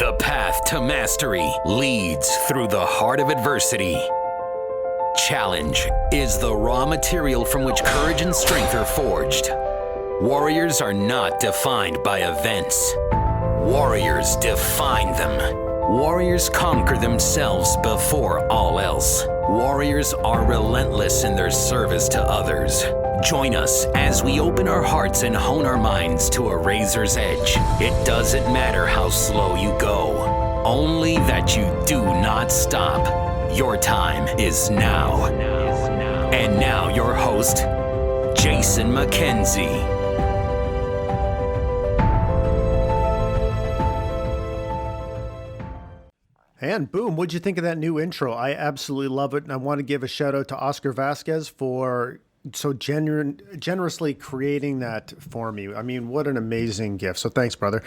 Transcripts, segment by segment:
The path to mastery leads through the heart of adversity. Challenge is the raw material from which courage and strength are forged. Warriors are not defined by events. Warriors define them. Warriors conquer themselves before all else. Warriors are relentless in their service to others. Join us as we open our hearts and hone our minds to a razor's edge. It doesn't matter how slow you go, only that you do not stop. Your time is now. And now your host, Jason McKenzie. And boom, what'd you think of that new intro? I absolutely love it. And I want to give a shout out to Oscar Vasquez for so generously creating that for me. I mean, what an amazing gift. So thanks, brother.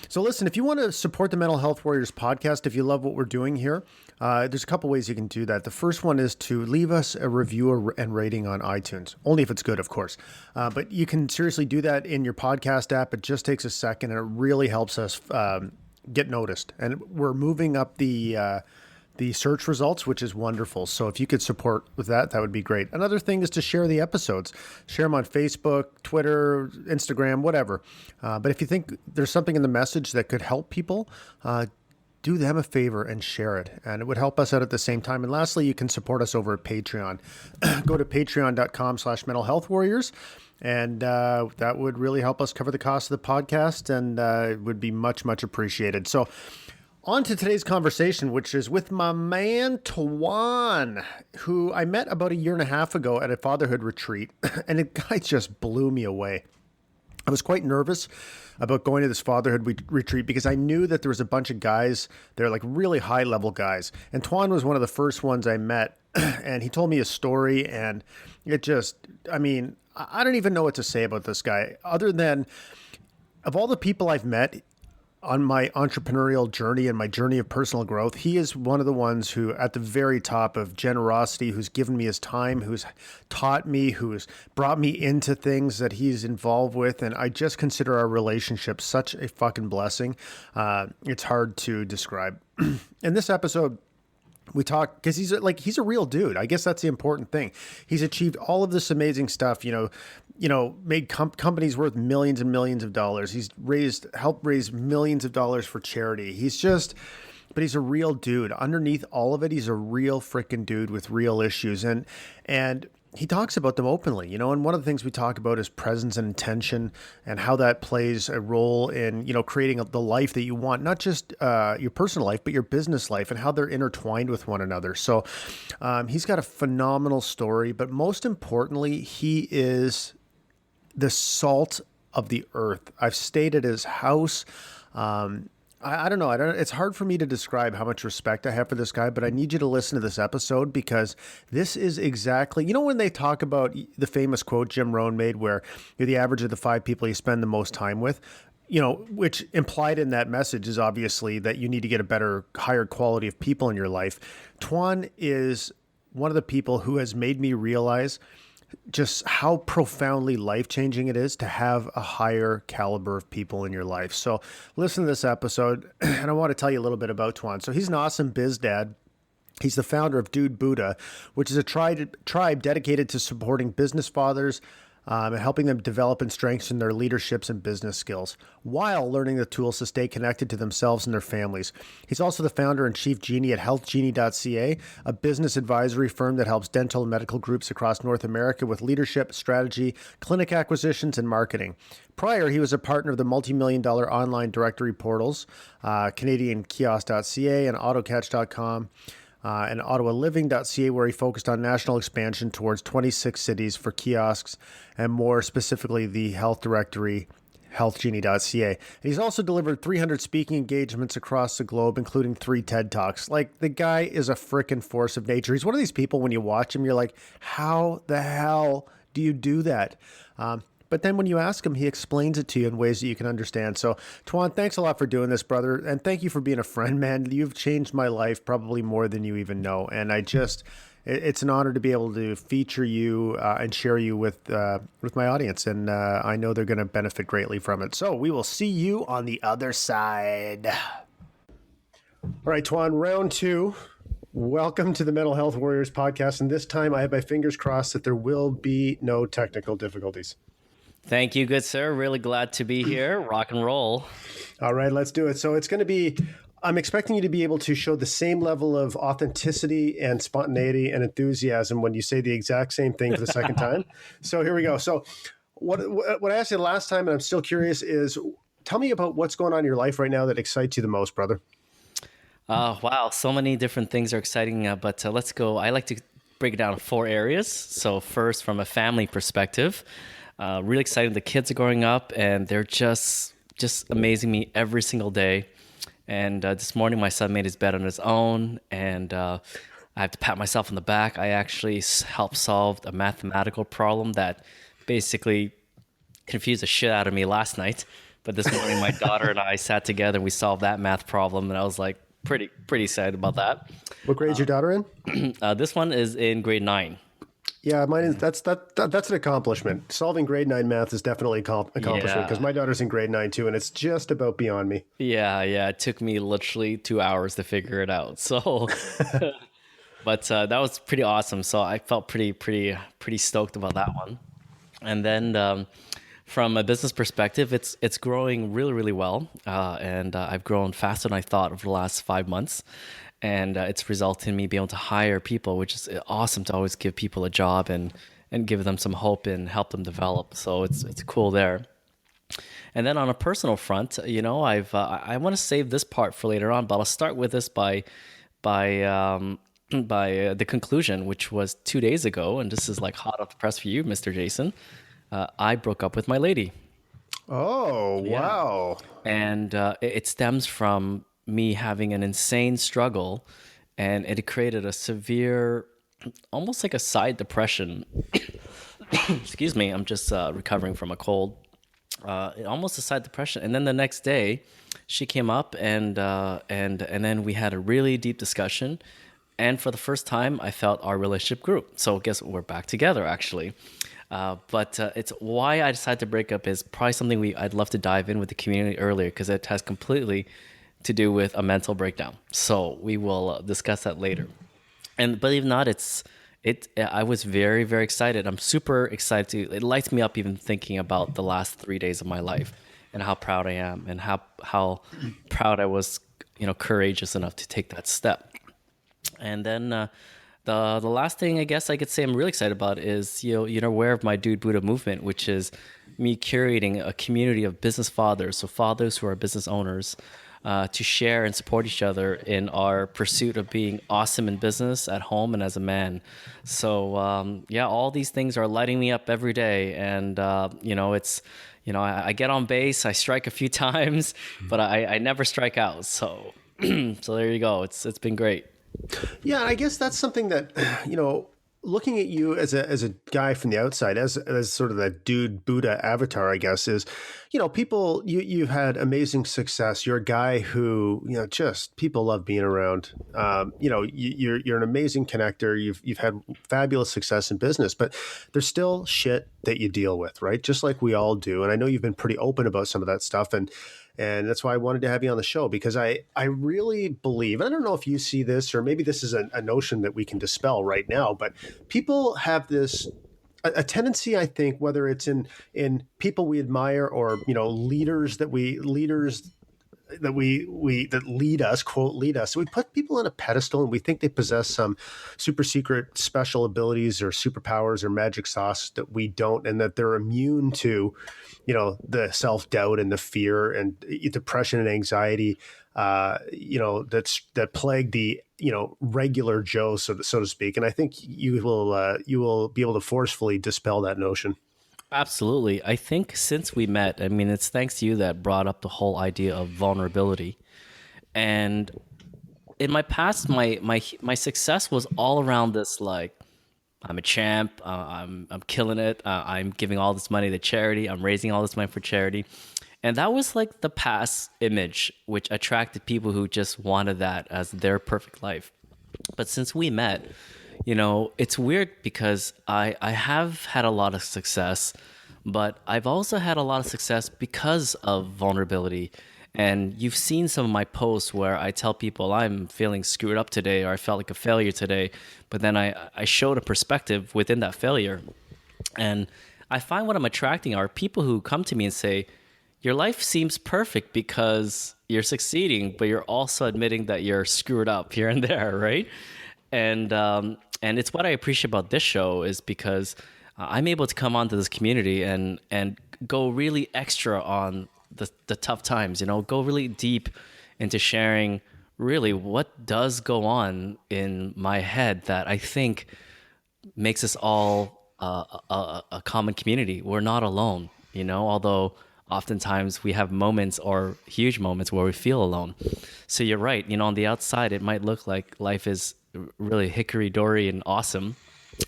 So listen, if you want to support the Mental Health Warriors podcast, if you love what we're doing here, there's a couple ways you can do that. The first one is to leave us a review and rating on iTunes, only if it's good, of course. But you can seriously do that in your podcast app. It just takes a second, and it really helps us get noticed. And we're moving up the search results, which is wonderful. So if you could support with that, that would be great. Another thing is to share the episodes. Share them on Facebook, Twitter, Instagram, whatever. But if you think there's something in the message that could help people, do them a favor and share it. And it would help us out at the same time. And lastly, you can support us over at Patreon. Go to patreon.com/mentalhealthwarriors. And that would really help us cover the cost of the podcast, and it would be much, much appreciated. So on to today's conversation, which is with my man, Tuan, who I met about a year and a half ago at a fatherhood retreat, and the guy just blew me away. I was quite nervous about going to this fatherhood retreat because I knew that there was a bunch of guys there, like really high level guys. And Tuan was one of the first ones I met, and he told me a story, and it just, I mean, I don't even know what to say about this guy other than, of all the people I've met on my entrepreneurial journey and my journey of personal growth, he is one of the ones who at the very top of generosity, who's given me his time, who's taught me, who's brought me into things that he's involved with. And I just consider our relationship such a fucking blessing. It's hard to describe. In this episode, we talk because he's a real dude. I guess that's the important thing. He's achieved all of this amazing stuff, made companies worth millions and millions of dollars. He's helped raise millions of dollars for charity. But he's a real dude. Underneath all of it, he's a real freaking dude with real issues. And he talks about them openly, and one of the things we talk about is presence and intention and how that plays a role in, creating the life that you want, not just your personal life, but your business life, and how they're intertwined with one another. So he's got a phenomenal story, but most importantly, he is the salt of the earth. I've stayed at his house. I don't know. It's hard for me to describe how much respect I have for this guy, but I need you to listen to this episode because this is exactly, when they talk about the famous quote Jim Rohn made where you're the average of the 5 people you spend the most time with, which implied in that message is obviously that you need to get a better, higher quality of people in your life. Tuan is one of the people who has made me realize just how profoundly life-changing it is to have a higher caliber of people in your life. So listen to this episode, and I want to tell you a little bit about Tuan. So he's an awesome biz dad. He's the founder of Dude Buddha, which is a tribe dedicated to supporting business fathers and helping them develop and strengthen their leaderships and business skills while learning the tools to stay connected to themselves and their families. He's also the founder and chief genie at healthgenie.ca, a business advisory firm that helps dental and medical groups across North America with leadership, strategy, clinic acquisitions, and marketing. Prior, he was a partner of the multi-million-dollar online directory portals, CanadianKiosk.ca and AutoCatch.com. And OttawaLiving.ca, where he focused on national expansion towards 26 cities for kiosks and more specifically the health directory, healthgenie.ca. And he's also delivered 300 speaking engagements across the globe, including 3 TED Talks. Like, the guy is a freaking force of nature. He's one of these people, when you watch him, you're like, how the hell do you do that? But then when you ask him, he explains it to you in ways that you can understand. So, Tuan, thanks a lot for doing this, brother. And thank you for being a friend, man. You've changed my life probably more than you even know. And it's an honor to be able to feature you and share you with my audience. And I know they're going to benefit greatly from it. So we will see you on the other side. All right, Tuan, round two. Welcome to the Mental Health Warriors podcast. And this time I have my fingers crossed that there will be no technical difficulties. Thank you, good sir. Really glad to be here. Rock and roll. All right, let's do it. So it's going to be, I'm expecting you to be able to show the same level of authenticity and spontaneity and enthusiasm when you say the exact same thing for the second time. So here we go. So what I asked you last time, and I'm still curious, is tell me about what's going on in your life right now that excites you the most, brother. Wow, so many different things are exciting, but let's go. I like to break it down in 4 areas. So first, from a family perspective, really excited. The kids are growing up, and they're just amazing me every single day. And this morning, my son made his bed on his own, and I have to pat myself on the back. I actually helped solve a mathematical problem that basically confused the shit out of me last night. But this morning, my daughter and I sat together, and we solved that math problem, and I was like, pretty excited about that. What grade is your daughter in? This one is in grade 9. Yeah, mine is. That's an accomplishment. Solving grade 9 math is definitely an accomplishment because my daughter's in grade 9 too, and it's just about beyond me. Yeah. It took me literally 2 hours to figure it out. So, but that was pretty awesome. So I felt pretty stoked about that one. And then from a business perspective, it's growing really well, and I've grown faster than I thought over the last 5 months, and it's resulted in me being able to hire people, which is awesome to always give people a job and give them some hope and help them develop. So it's cool there. And then on a personal front, I want to save this part for later on, but I'll start with this by the conclusion, which was 2 days ago, and this is like hot off the press for you, Mr. Jason. I broke up with my lady. Oh, wow. And it stems from me having an insane struggle, and it created a severe, almost like a side depression. Excuse me, I'm just recovering from a cold. Almost a side depression. And then the next day, she came up, and then we had a really deep discussion. And for the first time, I felt our relationship grew. So guess what? We're back together, actually. But it's why I decided to break up is probably something I'd love to dive in with the community earlier, because it has completely to do with a mental breakdown. So we will discuss that later. And believe it or not, I was very, very excited. I'm super excited. It lights me up even thinking about the last 3 days of my life and how proud I am and how proud I was, courageous enough to take that step. And then the last thing I guess I could say I'm really excited about is, you're aware of my Dude Buddha movement, which is me curating a community of business fathers, so fathers who are business owners, to share and support each other in our pursuit of being awesome in business, at home, and as a man. So all these things are lighting me up every day, and I get on base, I strike a few times, but I never strike out. So so there you go. It's been great. Yeah, I guess that's something that, looking at you as a guy from the outside, as sort of that Dude Buddha avatar, I guess, is, people, you've had amazing success. You're a guy who, just people love being around. You're an amazing connector. You've had fabulous success in business, but there's still shit that you deal with, right? Just like we all do. And I know you've been pretty open about some of that stuff, and that's why I wanted to have you on the show, because I really believe, and I don't know if you see this, or maybe this is a notion that we can dispel right now, but people have this a tendency, I think, whether it's in people we admire or, leaders that lead us, quote, lead us. So we put people on a pedestal and we think they possess some super secret special abilities or superpowers or magic sauce that we don't, and that they're immune to, the self-doubt and the fear and depression and anxiety, that plague the, regular Joe, so to speak. And I think you will be able to forcefully dispel that notion. Absolutely. I think since we met, it's thanks to you that brought up the whole idea of vulnerability. And in my past, my success was all around this, like, I'm a champ, I'm killing it, I'm giving all this money to charity, I'm raising all this money for charity. And that was like the past image, which attracted people who just wanted that as their perfect life. But since we met, it's weird because I have had a lot of success, but I've also had a lot of success because of vulnerability. And you've seen some of my posts where I tell people I'm feeling screwed up today, or I felt like a failure today. But then I showed a perspective within that failure. And I find what I'm attracting are people who come to me and say, your life seems perfect because you're succeeding, but you're also admitting that you're screwed up here and there, right? And it's what I appreciate about this show is because I'm able to come onto this community and go really extra on the tough times, go really deep into sharing really what does go on in my head that I think makes us all a common community. We're not alone, although oftentimes we have moments or huge moments where we feel alone. So you're right, on the outside, it might look like life is really hickory-dory and awesome,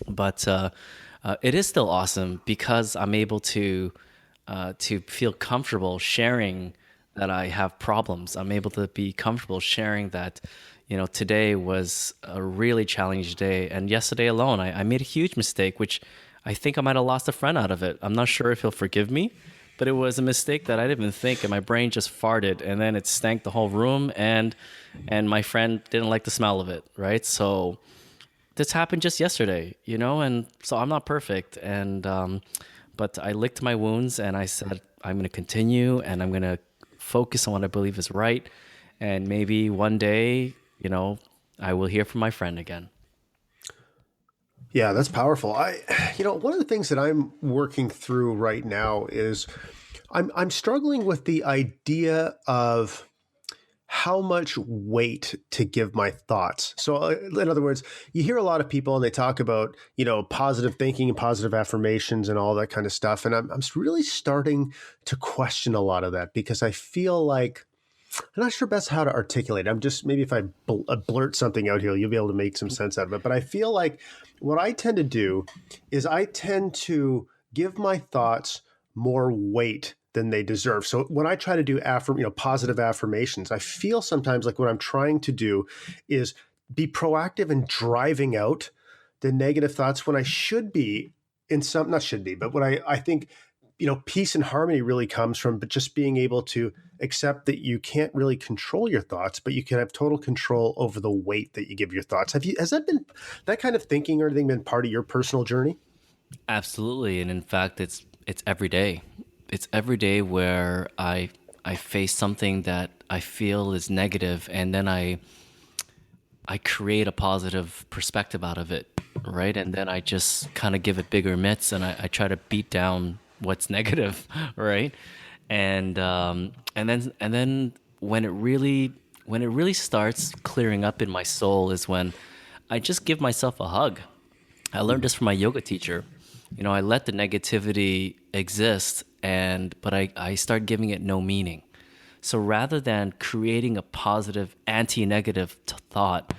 but it is still awesome because I'm able to feel comfortable sharing that I have problems. I'm able to be comfortable sharing that, today was a really challenging day. And yesterday alone, I made a huge mistake, which I think I might have lost a friend out of it. I'm not sure if he'll forgive me, but it was a mistake that I didn't even think, and my brain just farted, and then it stank the whole room, and my friend didn't like the smell of it, right? So this happened just yesterday, and so I'm not perfect, and but I licked my wounds, and I said, I'm going to continue, and I'm going to focus on what I believe is right, and maybe one day, I will hear from my friend again. Yeah, that's powerful. One of the things that I'm working through right now is I'm struggling with the idea of how much weight to give my thoughts. So in other words, you hear a lot of people and they talk about, positive thinking and positive affirmations and all that kind of stuff. And I'm really starting to question a lot of that because I feel like I'm not sure best how to articulate. I'm just, maybe if I blurt something out here, you'll be able to make some sense out of it. But I feel like what I tend to do is I tend to give my thoughts more weight than they deserve. So when I try to do positive affirmations, I feel sometimes like what I'm trying to do is be proactive in driving out the negative thoughts when I should be not should be, but what I think, peace and harmony really comes from, but just being able to accept that you can't really control your thoughts, but you can have total control over the weight that you give your thoughts. Has that kind of thinking or anything been part of your personal journey? Absolutely. And in fact, it's every day. It's every day where I face something that I feel is negative, and then I create a positive perspective out of it, right? And then I just kind of give it bigger mitts, and I try to beat down what's negative, right? And then when it really starts clearing up in my soul is when I just give myself a hug. I learned this from my yoga teacher. I let the negativity exist, but I start giving it no meaning. So rather than creating a positive anti-negative thought,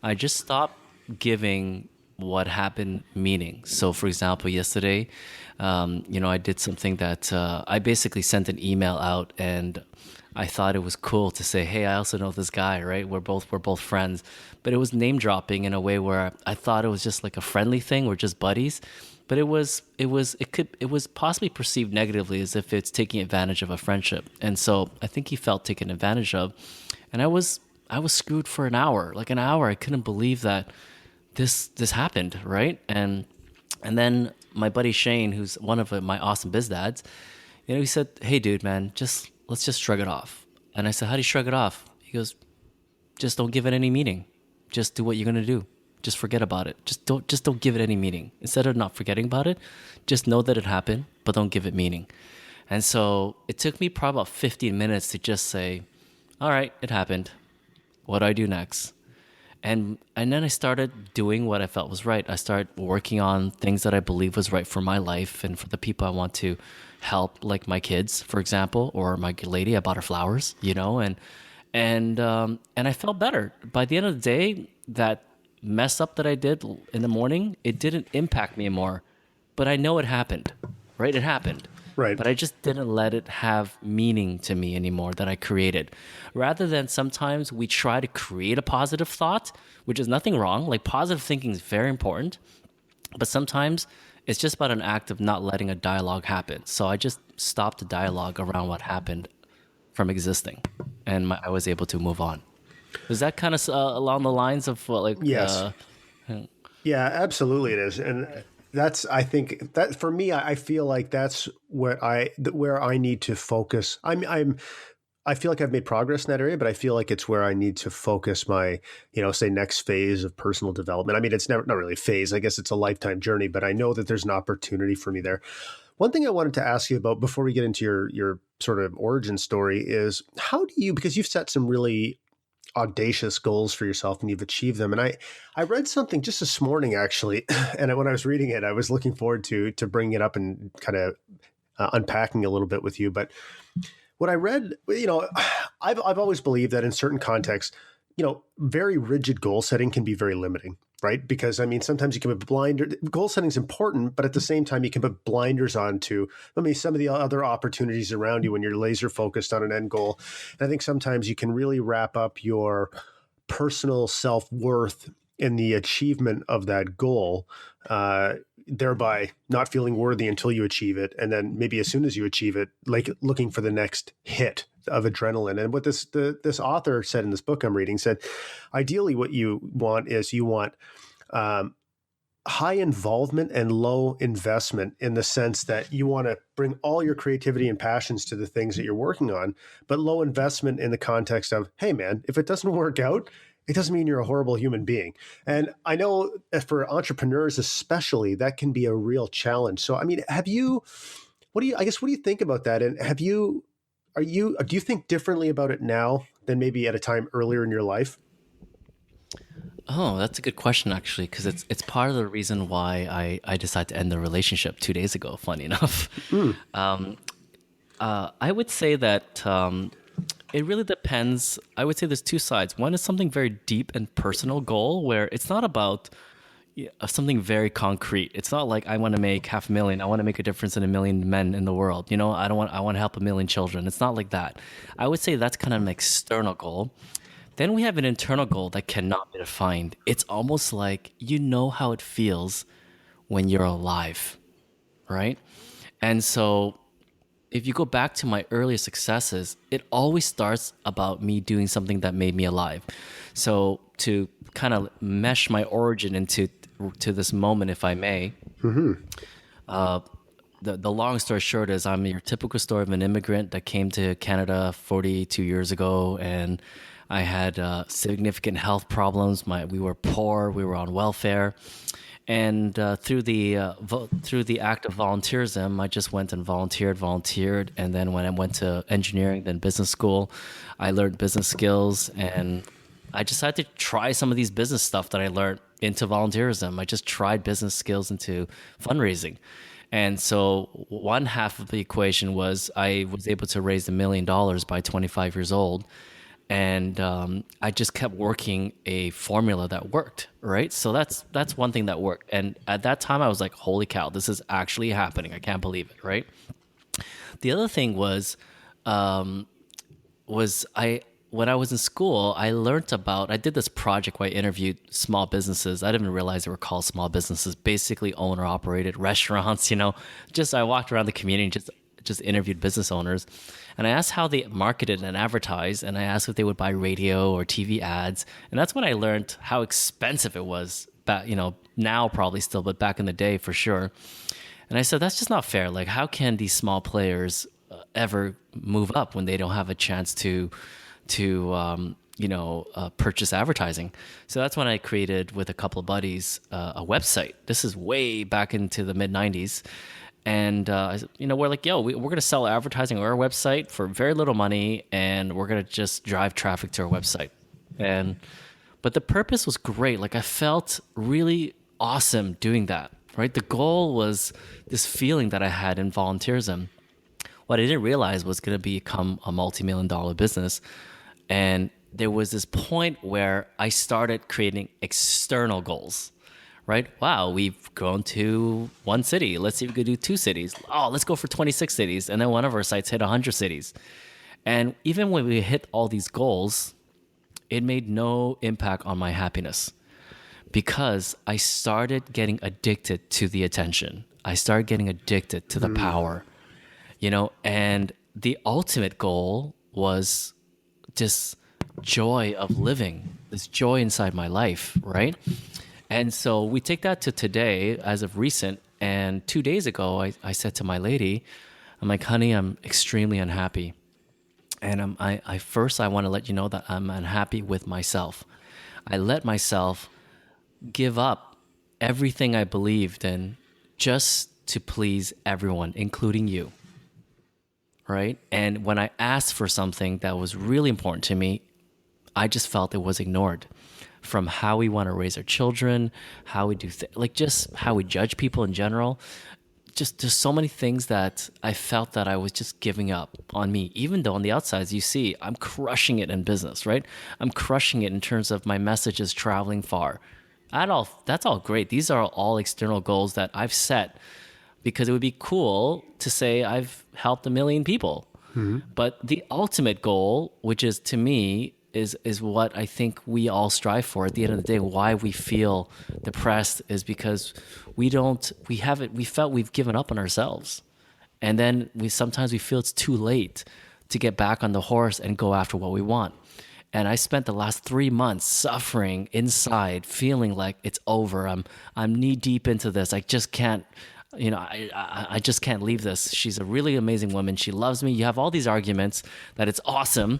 I just stop giving what happened meaning. So for example, yesterday, I did something that I basically sent an email out, and I thought it was cool to say, hey, I also know this guy, right? We're both friends. But it was name dropping in a way where I thought it was just like a friendly thing. We're just buddies. But it was possibly perceived negatively, as if it's taking advantage of a friendship. And so I think he felt taken advantage of. And I was screwed for an hour. Like an hour, I couldn't believe that this happened, right? And then my buddy Shane, who's one of my awesome biz dads, he said, hey dude, man, let's just shrug it off. And I said, how do you shrug it off? He goes, just don't give it any meaning. Just do what you're gonna do. Just forget about it. Just don't give it any meaning. Instead of not forgetting about it, just know that it happened, but don't give it meaning. And so it took me probably about 15 minutes to just say, all right, it happened. What do I do next? And then I started doing what I felt was right. I started working on things that I believe was right for my life and for the people I want to help, like my kids, for example, or my lady. I bought her flowers, and I felt better. By the end of the day, that mess up that I did in the morning, it didn't impact me anymore. But I know it happened, right? It happened. Right. But I just didn't let it have meaning to me anymore that I created. Rather than sometimes we try to create a positive thought, which is nothing wrong. Like positive thinking is very important. But sometimes it's just about an act of not letting a dialogue happen. So I just stopped the dialogue around what happened from existing, and I was able to move on. Is that kind of along the lines of what, like? Yes. Yeah, absolutely it is. And that's, I think that for me, I feel like that's where I need to focus. I feel like I've made progress in that area, but I feel like it's where I need to focus my, say next phase of personal development. I mean, it's not really a phase. I guess it's a lifetime journey, but I know that there's an opportunity for me there. One thing I wanted to ask you about before we get into your sort of origin story is how do you, because you've set some really audacious goals for yourself and you've achieved them. And I read something just this morning, actually. And when I was reading it, I was looking forward to bringing it up and kind of unpacking a little bit with you. But what I read, I've always believed that in certain contexts, very rigid goal setting can be very limiting, right? Because I mean, sometimes you can put goal setting is important, but at the same time, you can put blinders on to, some of the other opportunities around you when you're laser focused on an end goal. And I think sometimes you can really wrap up your personal self-worth in the achievement of that goal, thereby not feeling worthy until you achieve it. And then maybe as soon as you achieve it, like looking for the next hit of adrenaline. And what this author said in this book I'm reading said, ideally what you want is high involvement and low investment, in the sense that you want to bring all your creativity and passions to the things that you're working on, but low investment in the context of, hey man, if it doesn't work out, it doesn't mean you're a horrible human being. And I know for entrepreneurs especially, that can be a real challenge. So, I mean, do you think about that? And do you think differently about it now than maybe at a time earlier in your life? Oh, that's a good question, actually, because it's part of the reason why I decided to end the relationship 2 days ago. Funny enough, I would say that it really depends. I would say there's two sides. One is something very deep and personal goal, where it's not about something very concrete. It's not like I want to make $500,000. I want to make a difference in 1 million men in the world. I want to help 1 million children. It's not like that. I would say that's kind of an external goal. Then we have an internal goal that cannot be defined. It's almost like how it feels when you're alive, right? And so if you go back to my earlier successes, it always starts about me doing something that made me alive. So to kind of mesh my origin into this moment, if I may, the long story short is I'm your typical story of an immigrant that came to Canada 42 years ago, and I had significant health problems. We were poor. We were on welfare. And through the act of volunteerism, I just went and volunteered. And then when I went to engineering, then business school, I learned business skills. And I decided to try some of these business stuff that I learned into volunteerism. I just tried business skills into fundraising. And so one half of the equation was I was able to raise $1 million by 25 years old. And I just kept working a formula that worked, right? So that's one thing that worked. And at that time, I was like, holy cow, this is actually happening. I can't believe it, right? The other thing was when I was in school, I did this project where I interviewed small businesses. I didn't even realize they were called small businesses, basically owner-operated restaurants, I walked around the community and just interviewed business owners. And I asked how they marketed and advertised, and I asked if they would buy radio or TV ads. And that's when I learned how expensive it was. Now probably still, but back in the day for sure. And I said, that's just not fair. Like, how can these small players ever move up when they don't have a chance to purchase advertising? So that's when I created, with a couple of buddies, a website. This is way back into the mid 90s. And, we're like, we're going to sell advertising on our website for very little money, and we're going to just drive traffic to our website. But the purpose was great. Like, I felt really awesome doing that, right? The goal was this feeling that I had in volunteerism. What I didn't realize was going to become a multi-million-dollar business. And there was this point where I started creating external goals. Right? Wow, we've grown to 1 city. Let's see if we could do 2 cities. Oh, let's go for 26 cities. And then one of our sites hit 100 cities. And even when we hit all these goals, it made no impact on my happiness, because I started getting addicted to the attention. I started getting addicted to the power, and the ultimate goal was this joy of living, this joy inside my life, right? And so we take that to today as of recent. And 2 days ago, I said to my lady, I'm like, honey, I'm extremely unhappy. And I want to let you know that I'm unhappy with myself. I let myself give up everything I believed in just to please everyone, including you. Right? And when I asked for something that was really important to me, I just felt it was ignored. From how we want to raise our children, how we do like just how we judge people in general. Just there's so many things that I felt that I was just giving up on me, even though on the outside, as you see, I'm crushing it in business, right? I'm crushing it in terms of my messages traveling far. That's all great. These are all external goals that I've set because it would be cool to say I've helped 1 million people. But the ultimate goal, which is to me, is what I think we all strive for at the end of the day. Why we feel depressed is because we felt we've given up on ourselves. And then sometimes we feel it's too late to get back on the horse and go after what we want. And I spent the last 3 months suffering inside, feeling like it's over. I'm knee deep into this. I just can't, I just can't leave this. She's a really amazing woman. She loves me. You have all these arguments that it's awesome,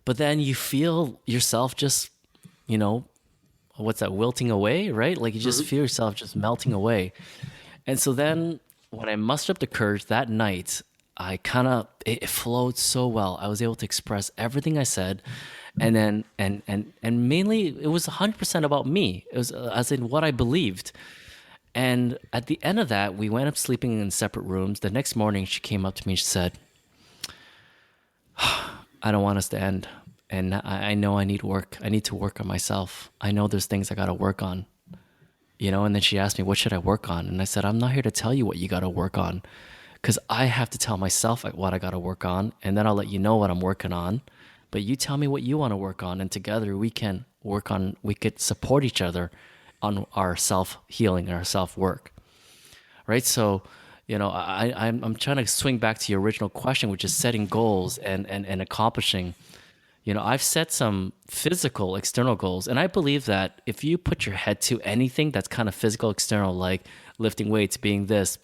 but then you feel yourself just, what's that, wilting away, right? Like you just feel yourself just melting away. And so then when I mustered up the courage that night, it flowed so well. I was able to express everything I said. And then, and mainly it was 100% about me. It was as in what I believed. And at the end of that, we went up sleeping in separate rooms. The next morning, she came up to me and she said, I don't want us to end. And I know I need work. I need to work on myself. I know there's things I got to work on. And then she asked me, what should I work on? And I said, I'm not here to tell you what you got to work on, because I have to tell myself what I got to work on. And then I'll let you know what I'm working on. But you tell me what you want to work on. And together we could support each other on our self-healing and our self-work, right? So, I'm trying to swing back to your original question, which is setting goals and accomplishing. I've set some physical, external goals, and I believe that if you put your head to anything that's kind of physical, external, like lifting weights, being this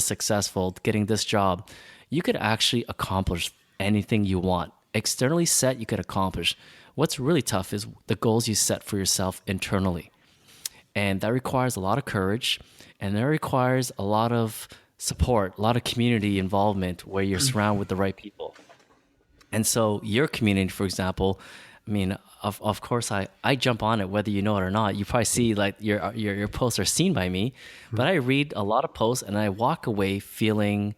successful, getting this job, you could actually accomplish anything you want. Externally set, you could accomplish. What's really tough is the goals you set for yourself internally. And that requires a lot of courage, and that requires a lot of support, a lot of community involvement where you're surrounded with the right people. And so your community, for example, I mean, of course, I jump on it whether you know it or not. You probably see like your posts are seen by me, but I read a lot of posts and I walk away feeling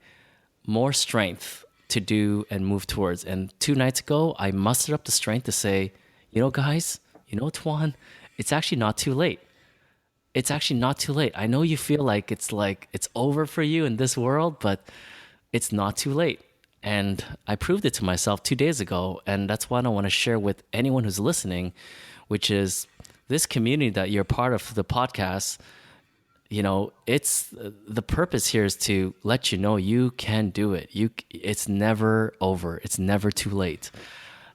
more strength to do and move towards. And 2 nights ago, I mustered up the strength to say, guys, Tuan, it's actually not too late. It's actually not too late. I know you feel like it's over for you in this world, but it's not too late. And I proved it to myself 2 days ago. And that's what I want to share with anyone who's listening, which is this community that you're part of, the podcast. It's the purpose here is to let you know you can do it. It's never over. It's never too late.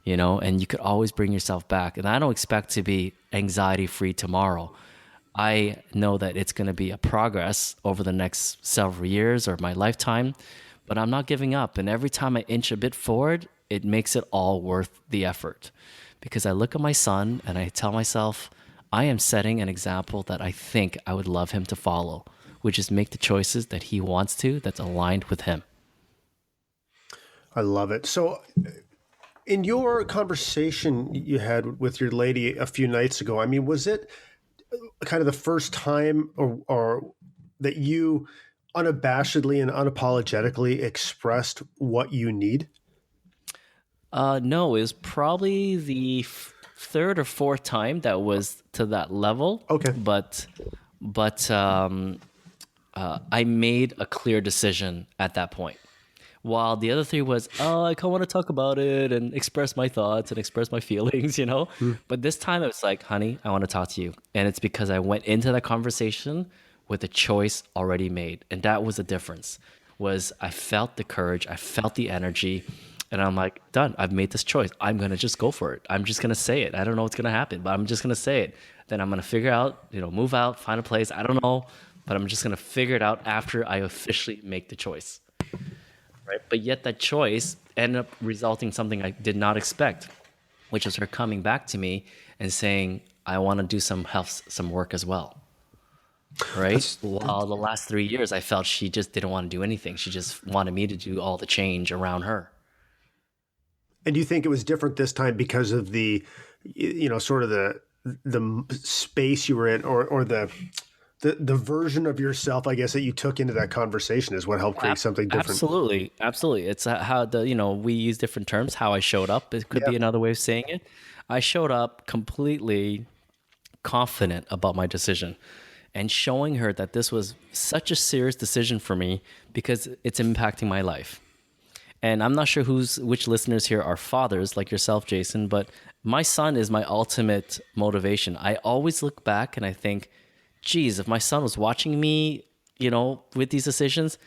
And you could always bring yourself back. And I don't expect to be anxiety free tomorrow. I know that it's going to be a progress over the next several years or my lifetime, but I'm not giving up. And every time I inch a bit forward, it makes it all worth the effort, because I look at my son and I tell myself, I am setting an example that I think I would love him to follow, which is make the choices that he wants to, that's aligned with him. I love it. So in your conversation you had with your lady a few nights ago, I mean, was it kind of the first time or that you unabashedly and unapologetically expressed what you need? No, it was probably the third or fourth time that was to that level. Okay. But I made a clear decision at that point. While the other three was, I kind of want to talk about it and express my thoughts and express my feelings, But this time it was like, honey, I want to talk to you. And it's because I went into that conversation with a choice already made. And that was the difference, was I felt the courage, I felt the energy, And I'm like, done. I've made this choice. I'm going to just go for it. I'm just going to say it. I don't know what's going to happen, but I'm just going to say it. Then I'm going to figure out, move out, find a place. I don't know, but I'm just going to figure it out after I officially make the choice. Right. But yet that choice ended up resulting in something I did not expect, which is her coming back to me and saying, I want to do some work as well. Right. While the last 3 years, I felt she just didn't want to do anything. She just wanted me to do all the change around her. And do you think it was different this time because of the, sort of the space you were in, or the version of yourself, I guess, that you took into that conversation is what helped create something different? Absolutely. It's how we use different terms. How I showed up, it could be another way of saying it. I showed up completely confident about my decision and showing her that this was such a serious decision for me because it's impacting my life. And I'm not sure which listeners here are fathers like yourself, Jason, but my son is my ultimate motivation. I always look back and I think, geez, if my son was watching me, with these decisions,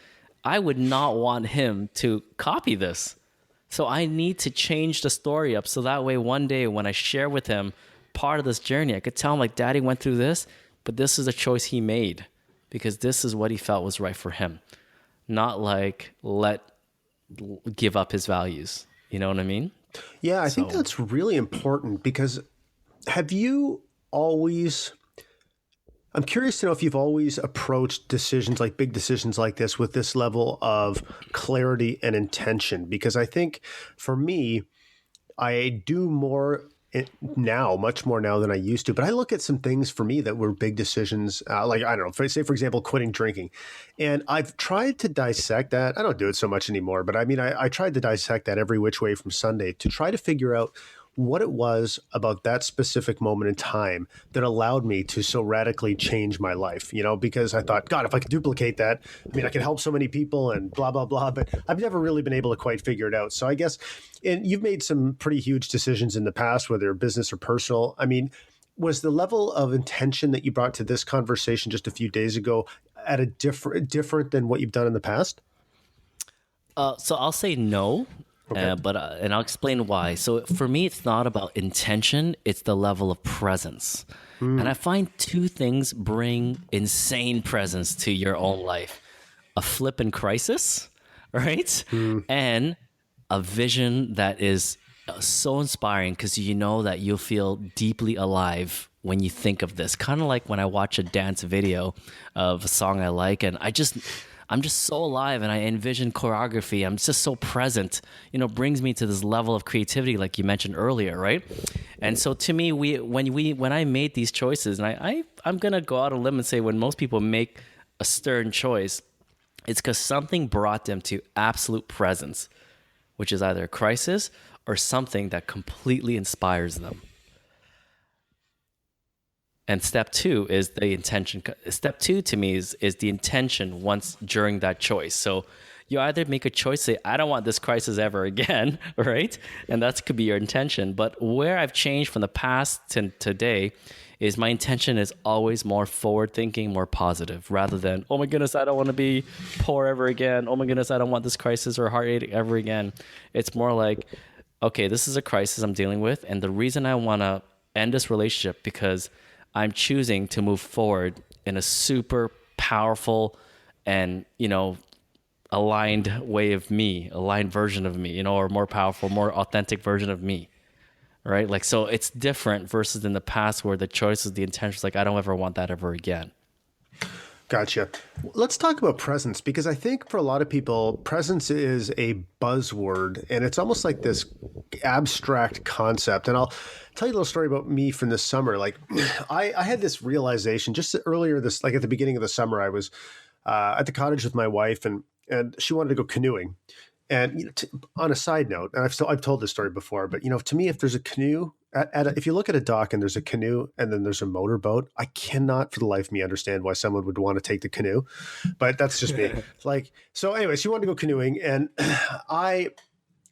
I would not want him to copy this. So I need to change the story up so that way one day when I share with him part of this journey, I could tell him like, Daddy went through this, but this is a choice he made because this is what he felt was right for him. Not like give up his values. You know what I mean? Yeah, I think that's really important because I'm curious to know if you've always approached decisions like big decisions like this with this level of clarity and intention, because I think for me, I do more now, much more now than I used to. But I look at some things for me that were big decisions, like, I don't know, say, for example, quitting drinking. And I've tried to dissect that. I don't do it so much anymore, but I mean, I tried to dissect that every which way from Sunday to try to figure out what it was about that specific moment in time that allowed me to so radically change my life, because I thought, God, if I could duplicate that, I mean, I could help so many people and blah, blah, blah, but I've never really been able to quite figure it out. So I guess, and you've made some pretty huge decisions in the past, whether business or personal. I mean, was the level of intention that you brought to this conversation just a few days ago at a different than what you've done in the past? So I'll say no. Okay. And I'll explain why. So for me, it's not about intention. It's the level of presence. And I find two things bring insane presence to your own life. A flippin' crisis, right? And a vision that is so inspiring because you know that you'll feel deeply alive when you think of this. Kind of like when I watch a dance video of a song I like and I'm just so alive and I envision choreography. I'm just so present, brings me to this level of creativity like you mentioned earlier, right? And so to me, when I made these choices, and I'm going to go out on a limb and say when most people make a stern choice, it's because something brought them to absolute presence, which is either a crisis or something that completely inspires them. And step two is the intention. Step two to me is the intention once during that choice. So you either make a choice, say, I don't want this crisis ever again, right? And that could be your intention. But where I've changed from the past to today is my intention is always more forward thinking, more positive, rather than, oh my goodness, I don't want to be poor ever again. Oh my goodness, I don't want this crisis or heartache ever again. It's more like, okay, this is a crisis I'm dealing with. And the reason I want to end this relationship because I'm choosing to move forward in a super powerful and, aligned way of me, aligned version of me, or more powerful, more authentic version of me, right? Like, so it's different versus in the past where the choice is the intention is like, I don't ever want that ever again. Gotcha. Let's talk about presence, because I think for a lot of people, presence is a buzzword and it's almost like this abstract concept. And I'll tell you a little story about me from this summer. Like I had this realization just earlier like at the beginning of the summer, I was at the cottage with my wife and she wanted to go canoeing. And on a side note, and I've told this story before, but to me, if there's a canoe if you look at a dock and there's a canoe and then there's a motorboat, I cannot for the life of me understand why someone would want to take the canoe, but that's just me. So anyway, she wanted to go canoeing and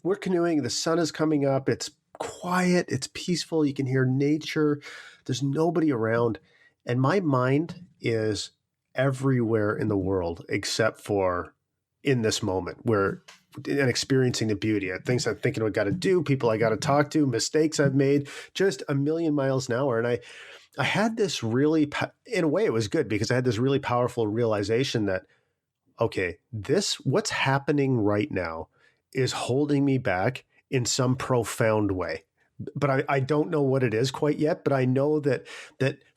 we're canoeing. The sun is coming up. It's quiet. It's peaceful. You can hear nature. There's nobody around. And my mind is everywhere in the world except for in this moment where and experiencing the beauty, things I'm thinking I got to do, people I got to talk to, mistakes I've made, just a million miles an hour. And I had this really, in a way, it was good because I had this really powerful realization that, okay, what's happening right now is holding me back in some profound way. But I don't know what it is quite yet. But I know that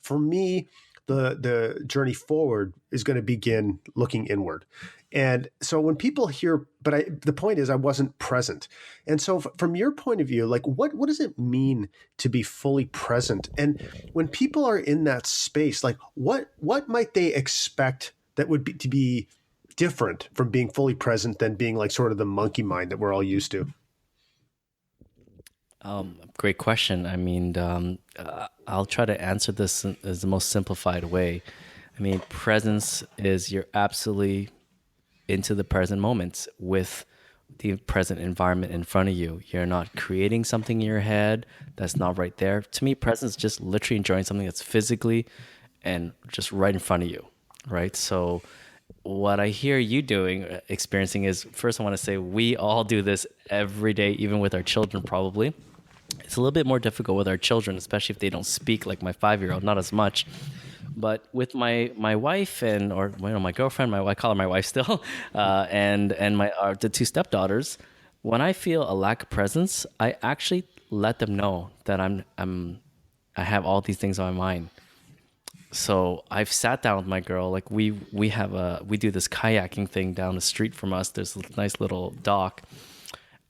for me, the journey forward is going to begin looking inward. And so when people hear, the point is I wasn't present. And so from your point of view, like what does it mean to be fully present? And when people are in that space, like what might they expect that would be to be different from being fully present than being like sort of the monkey mind that we're all used to? Great question. I mean, I'll try to answer this as the most simplified way. I mean, presence is you're absolutely into the present moment with the present environment in front of you. You're not creating something in your head that's not right there. To me, presence is just literally enjoying something that's physically and just right in front of you, right? So what I hear you doing, experiencing is, first I want to say we all do this every day, even with our children probably. It's a little bit more difficult with our children, especially if they don't speak like my 5-year-old, not as much. But with my wife or my girlfriend, I call her my wife still, and the two stepdaughters, when I feel a lack of presence, I actually let them know that I have all these things on my mind. So I've sat down with my girl, like we do this kayaking thing down the street from us. There's a nice little dock,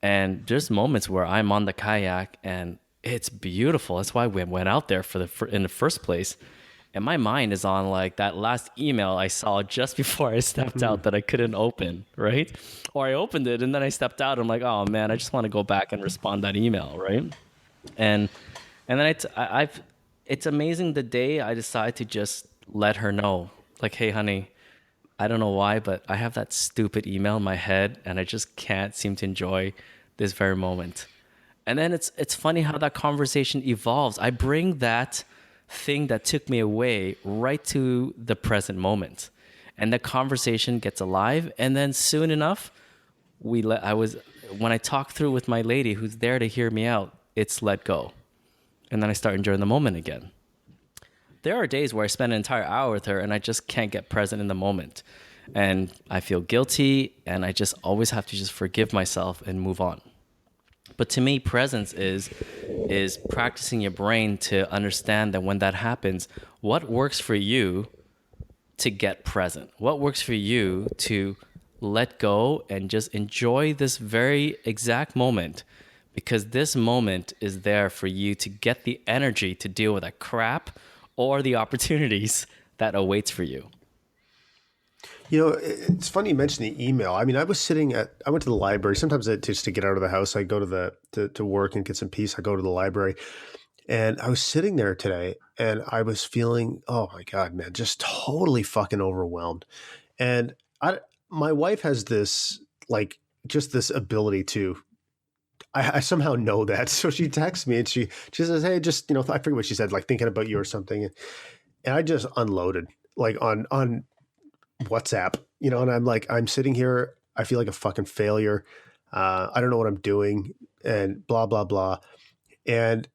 and there's moments where I'm on the kayak and it's beautiful. That's why we went out there in the first place. And my mind is on like that last email I saw just before I stepped out that I couldn't open, right? Or I opened it and then I stepped out. I'm like, oh man, I just want to go back and respond that email, right? And then it's amazing the day I decide to just let her know, like, hey, honey, I don't know why, but I have that stupid email in my head and I just can't seem to enjoy this very moment. And then it's funny how that conversation evolves. I bring that thing that took me away right to the present moment, and the conversation gets alive. And then soon enough, when I talk through with my lady who's there to hear me out, it's let go, and then I start enjoying the moment again. There are days where I spend an entire hour with her and I just can't get present in the moment, and I feel guilty, and I just always have to just forgive myself and move on. But to me, presence is practicing your brain to understand that when that happens, what works for you to get present? What works for you to let go and just enjoy this very exact moment? Because this moment is there for you to get the energy to deal with that crap or the opportunities that awaits for you. You know, it's funny you mentioned the email. I mean, I went to the library. Sometimes just to get out of the house, I go to work and get some peace. I go to the library, and I was sitting there today and I was feeling, oh my God, man, just totally fucking overwhelmed. And my wife has this, like, just this ability to, I somehow know that. So she texts me and she says, hey, just, I forget what she said, like thinking about you or something. And I just unloaded like on WhatsApp, and I'm like, I'm sitting here, I feel like a fucking failure. I don't know what I'm doing and blah, blah, blah. And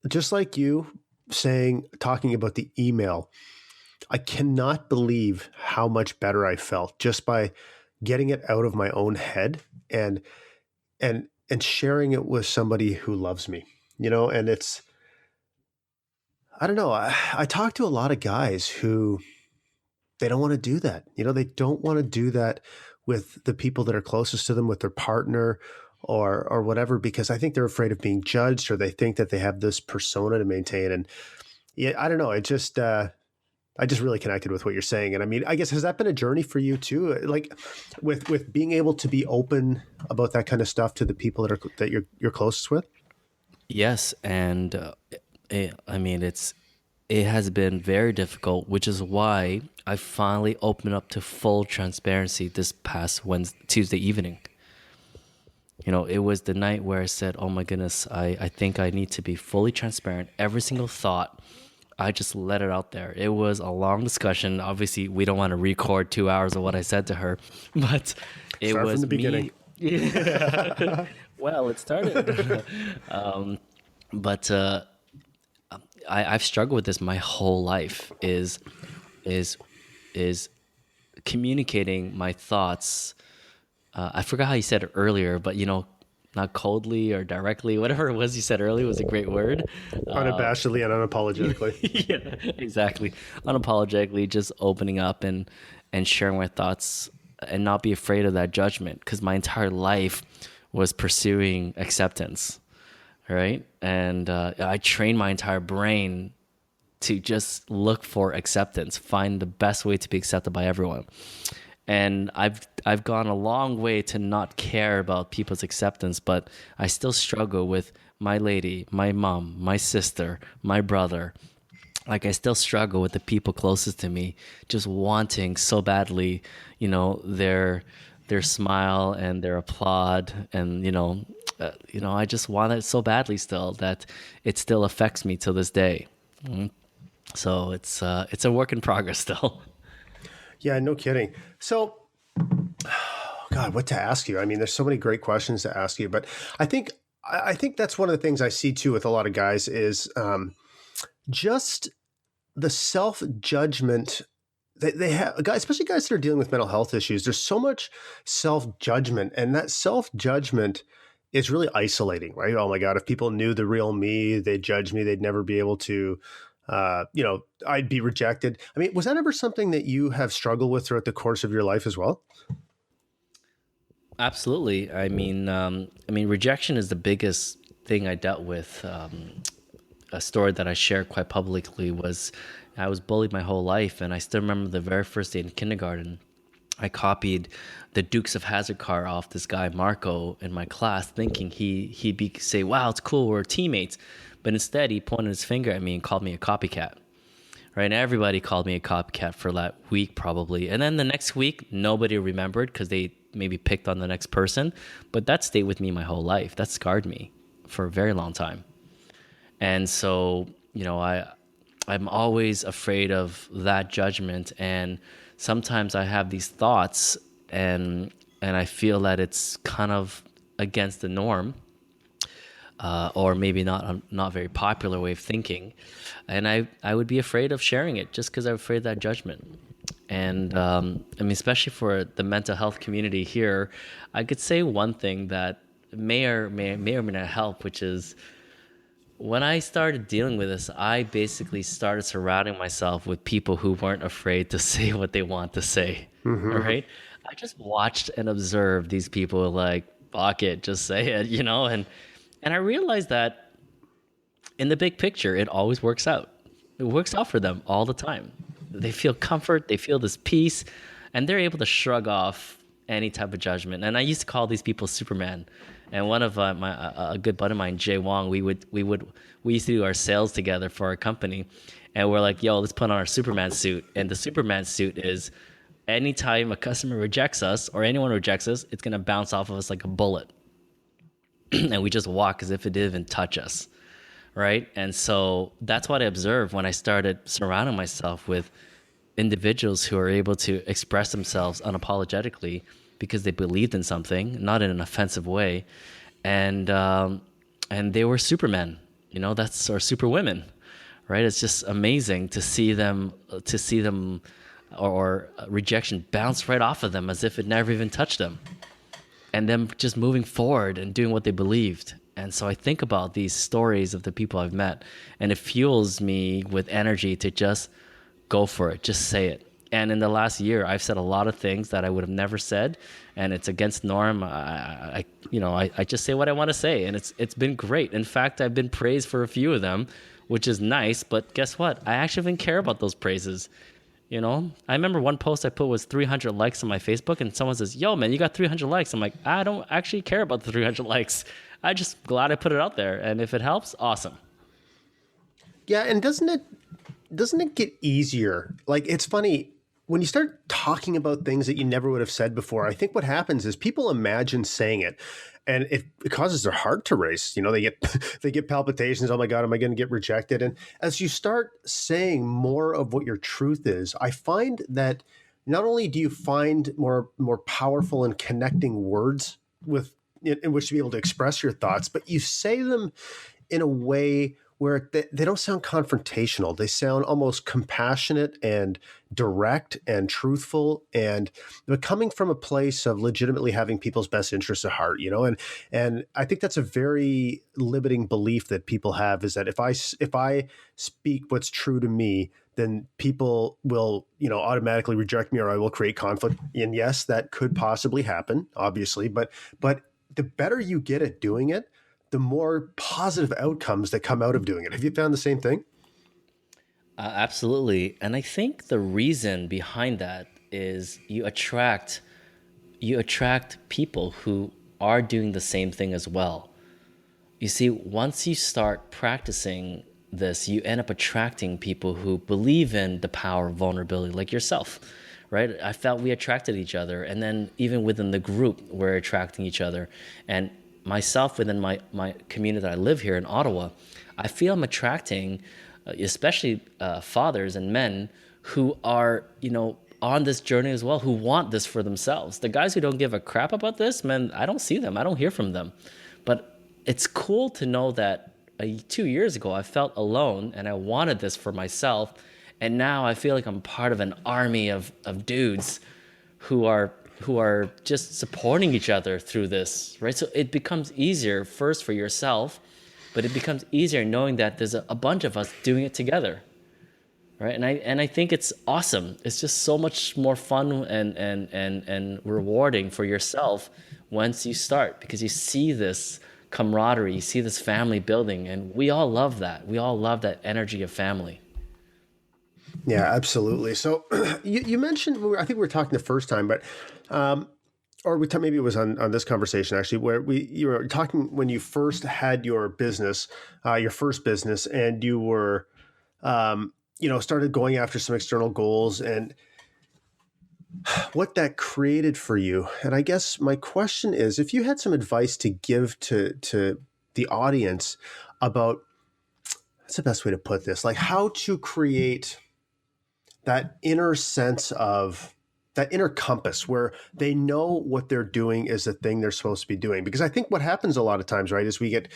just like you talking about the email, I cannot believe how much better I felt just by getting it out of my own head and sharing it with somebody who loves me, and I don't know. I talk to a lot of guys who, they don't want to do that. They don't want to do that with the people that are closest to them, with their partner or whatever, because I think they're afraid of being judged, or they think that they have this persona to maintain. And yeah, I don't know. I just really connected with what you're saying. And I mean, I guess, has that been a journey for you too? Like with being able to be open about that kind of stuff to the people that you're closest with? Yes. And I mean, it has been very difficult, which is why I finally opened up to full transparency this past Tuesday evening. It was the night where I said, oh my goodness, I think I need to be fully transparent. Every single thought, I just let it out there. It was a long discussion. Obviously, we don't want to record 2 hours of what I said to her, but it Start was from the beginning. Yeah. Well, it started. But I've struggled with this my whole life. Is is communicating my thoughts. I forgot how you said it earlier, but not coldly or directly, whatever it was you said earlier was a great word. Unabashedly and unapologetically. Yeah, exactly. Unapologetically, just opening up and sharing my thoughts and not be afraid of that judgment, because my entire life was pursuing acceptance, right? And I trained my entire brain to just look for acceptance, find the best way to be accepted by everyone. And I've gone a long way to not care about people's acceptance, but I still struggle with my lady, my mom, my sister, my brother. Like, I still struggle with the people closest to me, just wanting so badly, their smile and their applaud, and I just want it so badly still that it still affects me till this day. So it's a work in progress still. Yeah, no kidding. So, God, what to ask you? I mean, there's so many great questions to ask you, but I think I think that's one of the things I see too with a lot of guys is just the self judgment they have, guys, especially guys that are dealing with mental health issues. There's so much self judgment, and that self judgment is really isolating, right? Oh my God, if people knew the real me, they'd judge me. They'd never be able to, I'd be rejected. I mean, was that ever something that you have struggled with throughout the course of your life as well? Absolutely. I mean, rejection is the biggest thing I dealt with. A story that I shared quite publicly was I was bullied my whole life, and I still remember the very first day in kindergarten. I copied the Dukes of Hazzard car off this guy Marco in my class, thinking he'd be say, "Wow, it's cool, we're teammates," but instead he pointed his finger at me and called me a copycat. Right? And everybody called me a copycat for that week probably, and then the next week nobody remembered because they maybe picked on the next person, but that stayed with me my whole life. That scarred me for a very long time. And so, I'm always afraid of that judgment, and sometimes I have these thoughts, and I feel that it's kind of against the norm, or maybe not very popular way of thinking, and I would be afraid of sharing it just because I'm afraid of that judgment. And I mean, especially for the mental health community here, I could say one thing that may or may not help, which is, when I started dealing with this, I basically started surrounding myself with people who weren't afraid to say what they want to say. All right. I just watched and observed these people like, fuck it, just say it, and I realized that in the big picture, it always works out. It works out for them all the time. They feel comfort, they feel this peace, and they're able to shrug off any type of judgment. And I used to call these people Superman. And one of a good buddy of mine, Jay Wong, we used to do our sales together for our company, and we're like, "Yo, let's put on our Superman suit." And the Superman suit is, anytime a customer rejects us or anyone rejects us, it's gonna bounce off of us like a bullet, and we just walk as if it didn't even touch us, right? And so that's what I observed when I started surrounding myself with individuals who are able to express themselves unapologetically because they believed in something, not in an offensive way, and they were supermen, that's or superwomen, right? It's just amazing to see them, or rejection bounce right off of them as if it never even touched them, and them just moving forward and doing what they believed. And so I think about these stories of the people I've met, and it fuels me with energy to just go for it, just say it. And in the last year, I've said a lot of things that I would have never said, and it's against norm. I just say what I want to say, and it's been great. In fact, I've been praised for a few of them, which is nice. But guess what? I actually didn't care about those praises. I remember one post I put was 300 likes on my Facebook, and someone says, "Yo, man, you got 300 likes." I'm like, I don't actually care about the 300 likes. I'm just glad I put it out there, and if it helps, awesome. Yeah, and doesn't it get easier? Like, it's funny when you start talking about things that you never would have said before. I think what happens is people imagine saying it, and it causes their heart to race. They get they get palpitations. Oh my God, am I going to get rejected? And as you start saying more of what your truth is, I find that not only do you find more powerful and connecting words in which to be able to express your thoughts, but you say them in a way where they don't sound confrontational. They sound almost compassionate and direct and truthful, and but coming from a place of legitimately having people's best interests at heart, and I think that's a very limiting belief that people have, is that if I speak what's true to me, then people will, automatically reject me, or I will create conflict. And yes, that could possibly happen, obviously, but the better you get at doing it, the more positive outcomes that come out of doing it. Have you found the same thing? Absolutely. And I think the reason behind that is you attract people who are doing the same thing as well. You see, once you start practicing this, you end up attracting people who believe in the power of vulnerability, like yourself, right? I felt we attracted each other. And then even within the group, we're attracting each other. And myself, within my community that I live here in Ottawa, I feel I'm attracting especially fathers and men who are, on this journey as well, who want this for themselves. The guys who don't give a crap about this, man, I don't see them. I don't hear from them. But it's cool to know that 2 years ago, I felt alone and I wanted this for myself. And now I feel like I'm part of an army of dudes who are just supporting each other through this, right? So it becomes easier first for yourself, but it becomes easier knowing that there's a bunch of us doing it together, right? And I think it's awesome. It's just so much more fun and rewarding for yourself once you start, because you see this camaraderie, you see this family building, and we all love that. We all love that energy of family. Yeah, absolutely. So you mentioned, I think we were talking the first time, but or maybe it was on this conversation actually, where you were talking when you first had your business, your first business, and you were, started going after some external goals and what that created for you. And I guess my question is, if you had some advice to give to the audience about, what's the best way to put this, like how to create that inner sense of that inner compass where they know what they're doing is the thing they're supposed to be doing. Because I think what happens a lot of times, right, is we get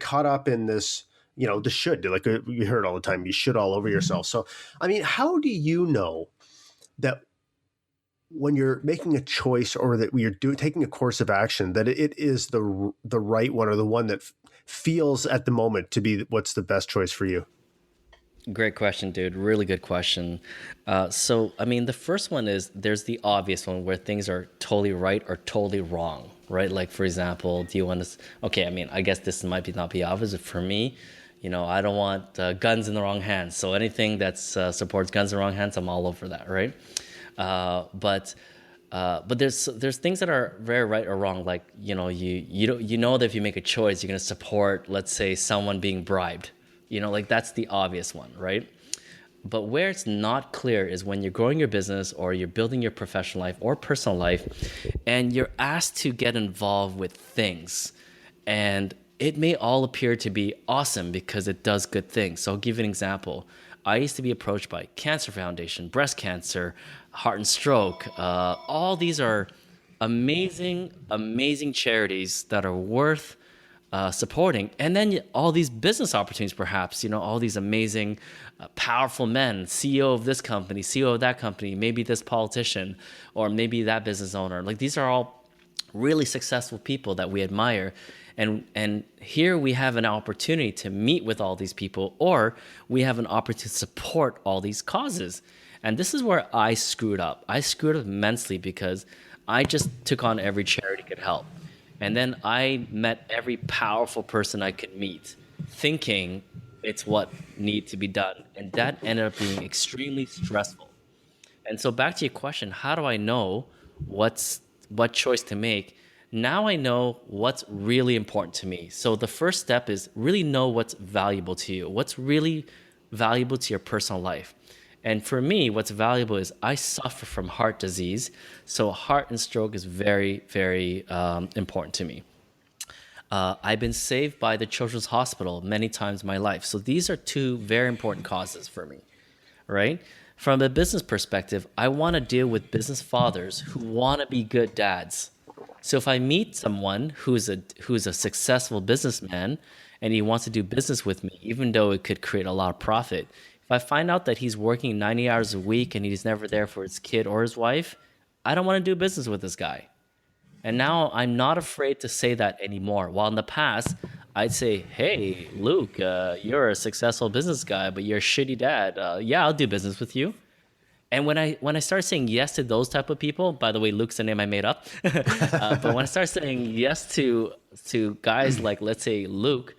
caught up in this, the should, like we heard all the time, you should all over yourself. So, I mean, how do you know that when you're making a choice, or that you're taking a course of action, that it is the right one, or the one that feels at the moment to be what's the best choice for you? Great question, dude. Really good question. So, I mean, the first one is there's the obvious one where things are totally right or totally wrong, right? Like, for example, do you want to, okay, I mean, I guess this might not be obvious. For me, I don't want guns in the wrong hands. So anything that supports guns in the wrong hands, I'm all over that, right? But there's things that are very right or wrong. Like, you know that if you make a choice, you're going to support, let's say, someone being bribed. Like that's the obvious one, right? But where it's not clear is when you're growing your business or you're building your professional life or personal life, and you're asked to get involved with things. And it may all appear to be awesome because it does good things. So I'll give you an example. I used to be approached by Cancer Foundation, breast cancer, heart and stroke. All these are amazing, amazing charities that are worth supporting. And then all these business opportunities, perhaps, all these amazing, powerful men, CEO of this company, CEO of that company, maybe this politician, or maybe that business owner. Like, these are all really successful people that we admire. And here we have an opportunity to meet with all these people, or we have an opportunity to support all these causes. And this is where I screwed up. I screwed up immensely because I just took on every charity could help. And then I met every powerful person I could meet, thinking it's what needed to be done. And that ended up being extremely stressful. And so back to your question, how do I know what choice to make? Now I know what's really important to me. So the first step is really know what's valuable to you, what's really valuable to your personal life. And for me, what's valuable is I suffer from heart disease. So heart and stroke is very, very important to me. I've been saved by the Children's Hospital many times in my life. So these are two very important causes for me, right? From a business perspective, I want to deal with business fathers who want to be good dads, So if I meet someone who's a successful businessman and he wants to do business with me, even though it could create a lot of profit, if I find out that he's working 90 hours a week and he's never there for his kid or his wife, I don't want to do business with this guy. And now I'm not afraid to say that anymore. While in the past, I'd say, "Hey, Luke, you're a successful business guy, but you're a shitty dad. Yeah, I'll do business with you." And when I start saying yes to those type of people, by the way, Luke's the name I made up. But when I start saying yes to guys like, let's say, Luke,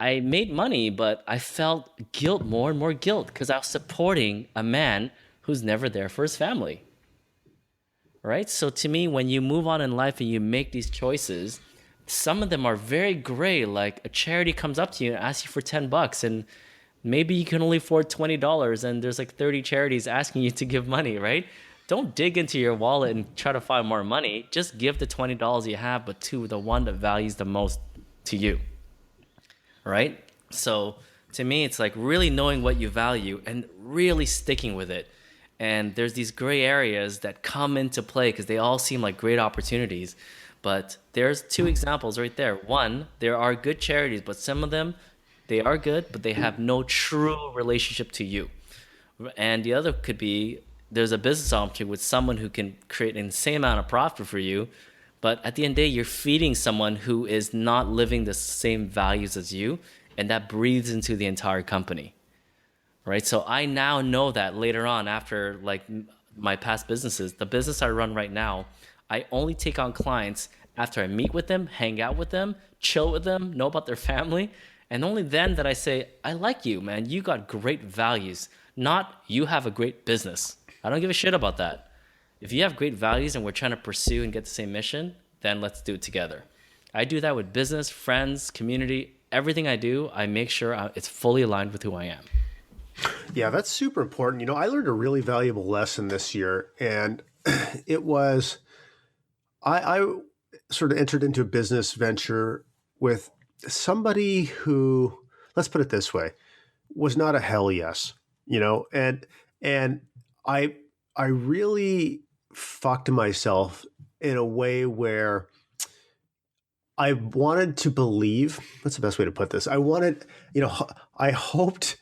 I made money, but I felt guilt, more and more guilt, because I was supporting a man who's never there for his family. Right? So to me, when you move on in life and you make these choices, some of them are very gray. Like a charity comes up to you and asks you for $10, and maybe you can only afford $20, and there's like 30 charities asking you to give money, right? Don't dig into your wallet and try to find more money. Just give the $20 you have, but to the one that values the most to you, right? So to me, it's like really knowing what you value and really sticking with it. And there's these gray areas that come into play because they all seem like great opportunities. But there's two examples right there. One, there are good charities, but some of them, they are good, but they have no true relationship to you. And the other could be there's a business opportunity with someone who can create an insane amount of profit for you, but at the end of the day, you're feeding someone who is not living the same values as you, and that breathes into the entire company. Right? So I now know that later on, after like my past businesses, the business I run right now, I only take on clients after I meet with them, hang out with them, chill with them, know about their family. And only then that I say, I like you, man. You got great values, not you have a great business. I don't give a shit about that. If you have great values and we're trying to pursue and get the same mission, then let's do it together. I do that with business, friends, community, everything I do, I make sure it's fully aligned with who I am. Yeah, that's super important. You know, I learned a really valuable lesson this year, and it was I sort of entered into a business venture with somebody who, let's put it this way, was not a hell yes, you know, and I I really fucked myself in a way where I wanted to believe, what's the best way to put this? I wanted, you know, I hoped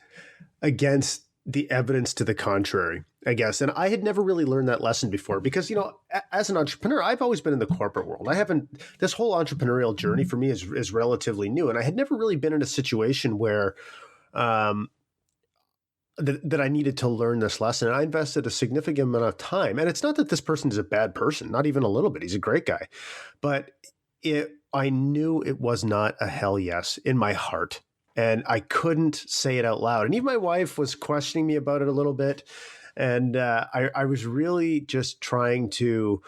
against the evidence to the contrary, I guess. And I had never really learned that lesson before because, you know, as an entrepreneur, I've always been in the corporate world. This whole entrepreneurial journey for me is relatively new. And I had never really been in a situation where, that I needed to learn this lesson. And I invested a significant amount of time. And it's not that this person is a bad person, not even a little bit. He's a great guy. But I knew it was not a hell yes in my heart. And I couldn't say it out loud. And even my wife was questioning me about it a little bit. And I was really just trying to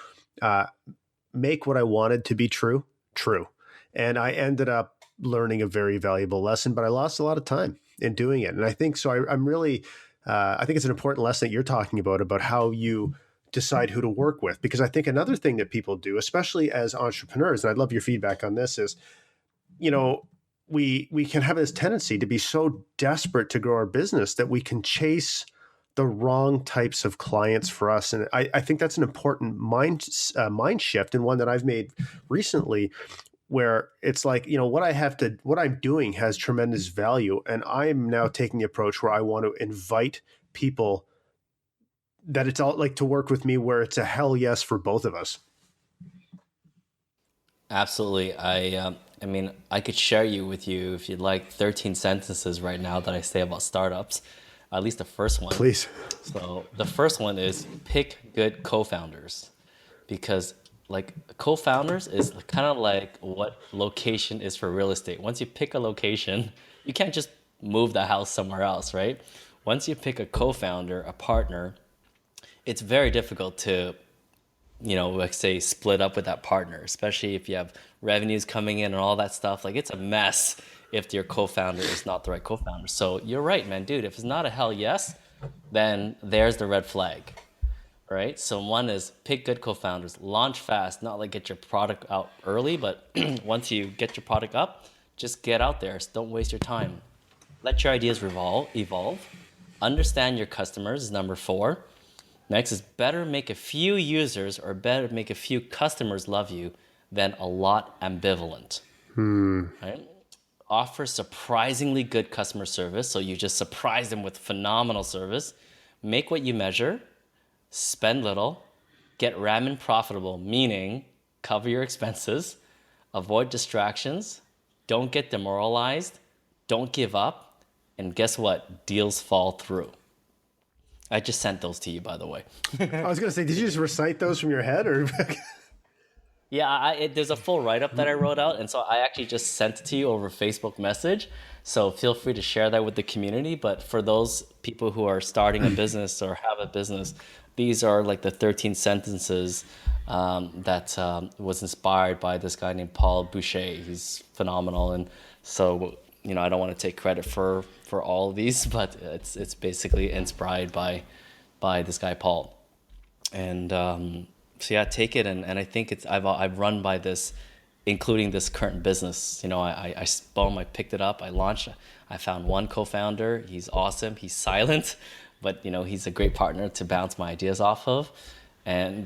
make what I wanted to be true. And I ended up learning a very valuable lesson, but I lost a lot of time in doing it. And I think so. I'm really, I think it's an important lesson that you're talking about how you decide who to work with. Because I think another thing that people do, especially as entrepreneurs, and I'd love your feedback on this, is, you know, we can have this tendency to be so desperate to grow our business that we can chase the wrong types of clients for us. And I think that's an important mind shift, and one that I've made recently, where it's like, you know, what I'm doing has tremendous value. And I'm now taking the approach where I want to invite people that it's all like to work with me, where it's a hell yes for both of us. Absolutely. I mean, I could share with you if you'd like 13 sentences right now that I say about startups, at least the first one. Please. So the first one is pick good co-founders, because like co-founders is kind of like what location is for real estate. Once you pick a location, you can't just move the house somewhere else, right? Once you pick a co-founder, a partner, it's very difficult to, you know, like say split up with that partner, especially if you have revenues coming in and all that stuff. Like it's a mess if your co-founder is not the right co-founder. So you're right, man, dude. If it's not a hell yes, then there's the red flag, right? So one is pick good co-founders, launch fast, not like get your product out early, but once you get your product up, just get out there. Don't waste your time. Let your ideas evolve. Understand your customers is number 4. Next is better make a few users or better make a few customers love you than a lot ambivalent. Right? Offer surprisingly good customer service, so you just surprise them with phenomenal service. Make what you measure, spend little, get ramen profitable, meaning cover your expenses, avoid distractions, don't get demoralized, don't give up, and guess what? Deals fall through. I just sent those to you, by the way. I was going to say, did you just recite those from your head, or? Yeah, there's a full write-up that I wrote out, and so I actually just sent it to you over Facebook message. So feel free to share that with the community. But for those people who are starting a business or have a business, these are like the 13 sentences that was inspired by this guy named Paul Boucher. He's phenomenal, and so I don't want to take credit for all of these, but it's basically inspired by this guy Paul, and. So yeah, take it, and I think I've run by this, including this current business. I picked it up, I launched. I found one co-founder. He's awesome. He's silent, but he's a great partner to bounce my ideas off of, and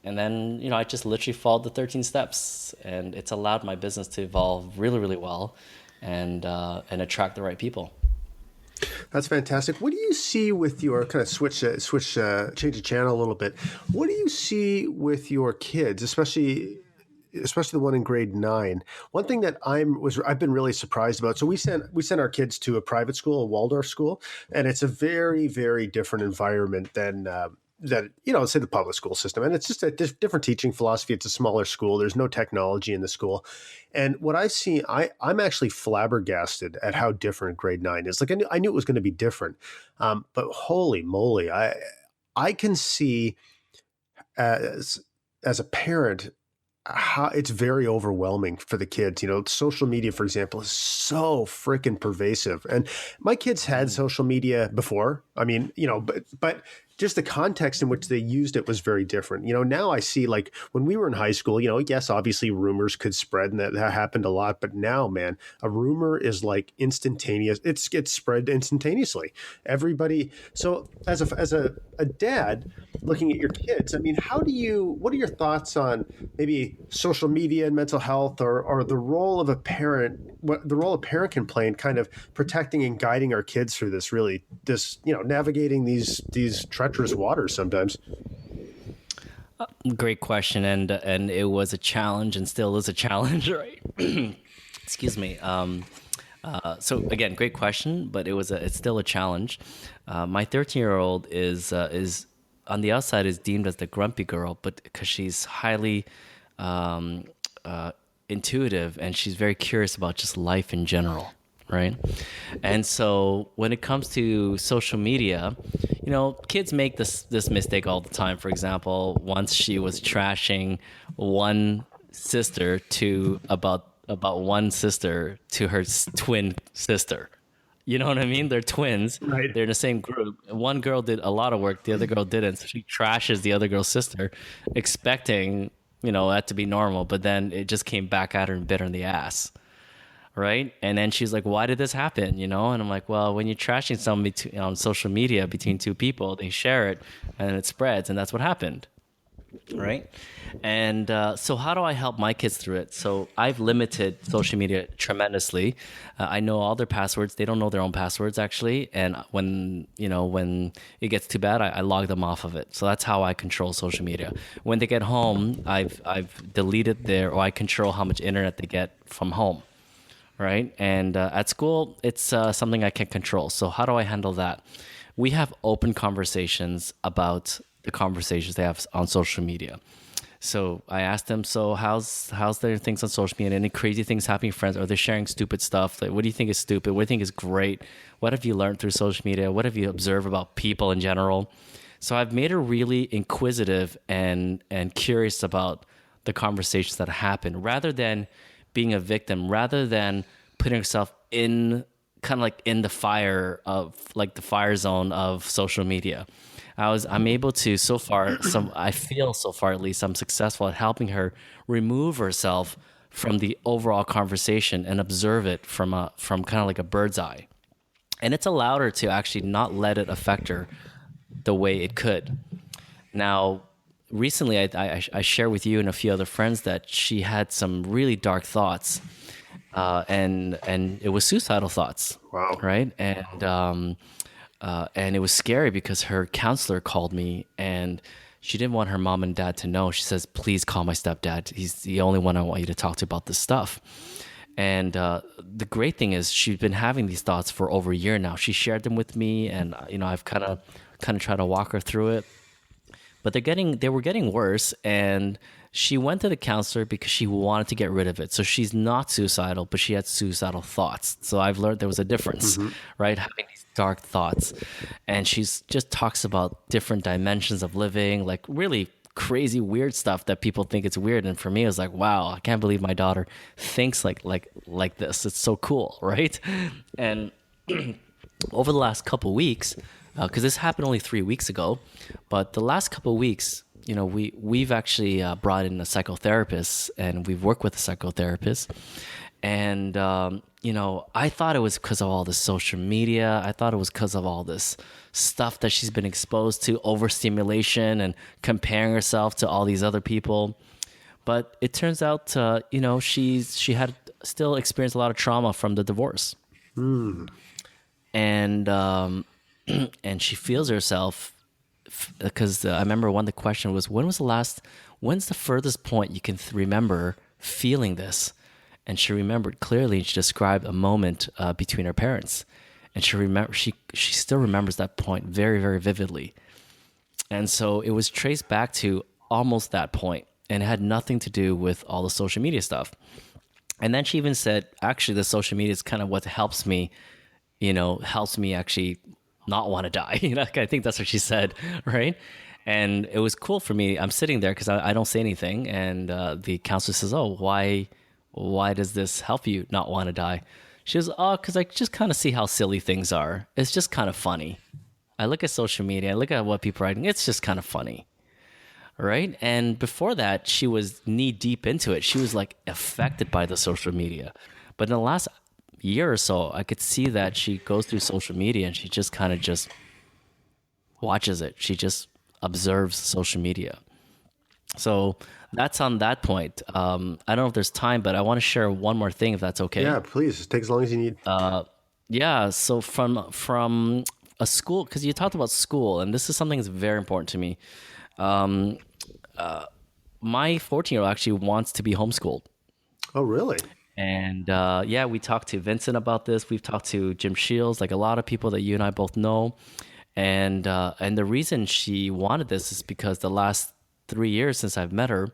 then I just literally followed the 13 steps, and it's allowed my business to evolve really, really well, and attract the right people. That's fantastic. What do you see with your kind of change the channel a little bit? What do you see with your kids, especially the one in grade 9? One thing that I've been really surprised about. So we sent our kids to a private school, a Waldorf school, and it's a very, very different environment than say the public school system. And it's just a different teaching philosophy. It's a smaller school. There's no technology in the school. And what I see, I'm actually flabbergasted at how different grade 9 is. Like I knew it was going to be different. But holy moly, I can see as a parent, how it's very overwhelming for the kids. Social media, for example, is so freaking pervasive. And my kids had social media before. I mean, but just the context in which they used it was very different. Now I see, like, when we were in high school, yes, obviously rumors could spread, and that happened a lot. But now, man, a rumor is like instantaneous. It gets spread instantaneously. Everybody. So as a dad looking at your kids, I mean, what are your thoughts on maybe social media and mental health, or the role of a parent, what the role a parent can play in kind of protecting and guiding our kids through this navigating these treacherous waters sometimes? Great question, and it was a challenge, and still is a challenge, right? Excuse me. So again, great question, but it's still a challenge. My 13-year-old is on the outside is deemed as the grumpy girl, but because she's highly intuitive, and she's very curious about just life in general, right? And so when it comes to social media, kids make this mistake all the time. For example, once she was trashing one sister to about one sister to her twin sister. You know what I mean? They're twins. Right. They're in the same group. One girl did a lot of work, the other girl didn't. So she trashes the other girl's sister, expecting that to be normal. But then it just came back at her and bit her in the ass. Right? And then she's like, why did this happen? And I'm like, well, when you're trashing somebody on social media between two people, they share it and it spreads. And that's what happened. Right? And so how do I help my kids through it? So I've limited social media tremendously. I know all their passwords. They don't know their own passwords, actually. And when it gets too bad, I log them off of it. So that's how I control social media. When they get home, I've deleted or I control how much internet they get from home. Right? And at school, it's something I can control. So how do I handle that? We have open conversations about the conversations they have on social media. So I asked them, so how's their things on social media? Any crazy things happening with friends? Are they sharing stupid stuff? Like, what do you think is stupid? What do you think is great? What have you learned through social media? What have you observed about people in general? So I've made her really inquisitive and curious about the conversations that happen, rather than being a victim, rather than putting herself in kind of like in the fire of like the fire zone of social media. I'm able to I feel so far at least I'm successful at helping her remove herself from the overall conversation and observe it from kind of like a bird's eye. And it's allowed her to actually not let it affect her the way it could. Now, recently, I share with you and a few other friends that she had some really dark thoughts, and it was suicidal thoughts. Wow. Right, and it was scary because her counselor called me and she didn't want her mom and dad to know. She says, "Please call my stepdad. He's the only one I want you to talk to about this stuff." And the great thing is she's been having these thoughts for over a year now. She shared them with me, and I've kind of tried to walk her through it. But they were getting worse, and she went to the counselor because she wanted to get rid of it. So she's not suicidal, but she had suicidal thoughts. So I've learned there was a difference, right? Having these dark thoughts. And she's just talks about different dimensions of living, like really crazy weird stuff that people think it's weird. And for me, it was like, wow, I can't believe my daughter thinks like this. It's so cool, right? And over the last couple of weeks, because this happened only 3 weeks ago, but the last couple of weeks, we've actually brought in a psychotherapist, and we've worked with a psychotherapist. And, I thought it was because of all the social media. I thought it was because of all this stuff that she's been exposed to, overstimulation and comparing herself to all these other people. But it turns out, she had still experienced a lot of trauma from the divorce. And and she feels herself, because I remember the question was, when's the furthest point you can remember feeling this? And she remembered clearly, and she described a moment between her parents. And she still remembers that point very, very vividly. And so it was traced back to almost that point, and it had nothing to do with all the social media stuff. And then she even said, actually, the social media is kind of what helps me actually not want to die. I think that's what she said, right? And it was cool for me. I'm sitting there because I don't say anything, and the counselor says, "Oh, why does this help you not want to die?" She goes, "Oh, because I just kind of see how silly things are. It's just kind of funny. I look at social media, I look at what people are writing. It's just kind of funny." Right? And before that, she was knee deep into it. She was like affected by the social media. But in the last year or so, I could see that she goes through social media and she just kind of just watches it. She just observes social media. So that's on that point. I don't know if there's time, but I want to share one more thing, if that's okay. Yeah, please. Just take as long as you need. Yeah. So from a school, because you talked about school, and this is something that's very important to me. My 14-year-old actually wants to be homeschooled. Oh, really? And we talked to Vincent about this. We've talked to Jim Shields, like a lot of people that you and I both know. And the reason she wanted this is because the last 3 years since I've met her,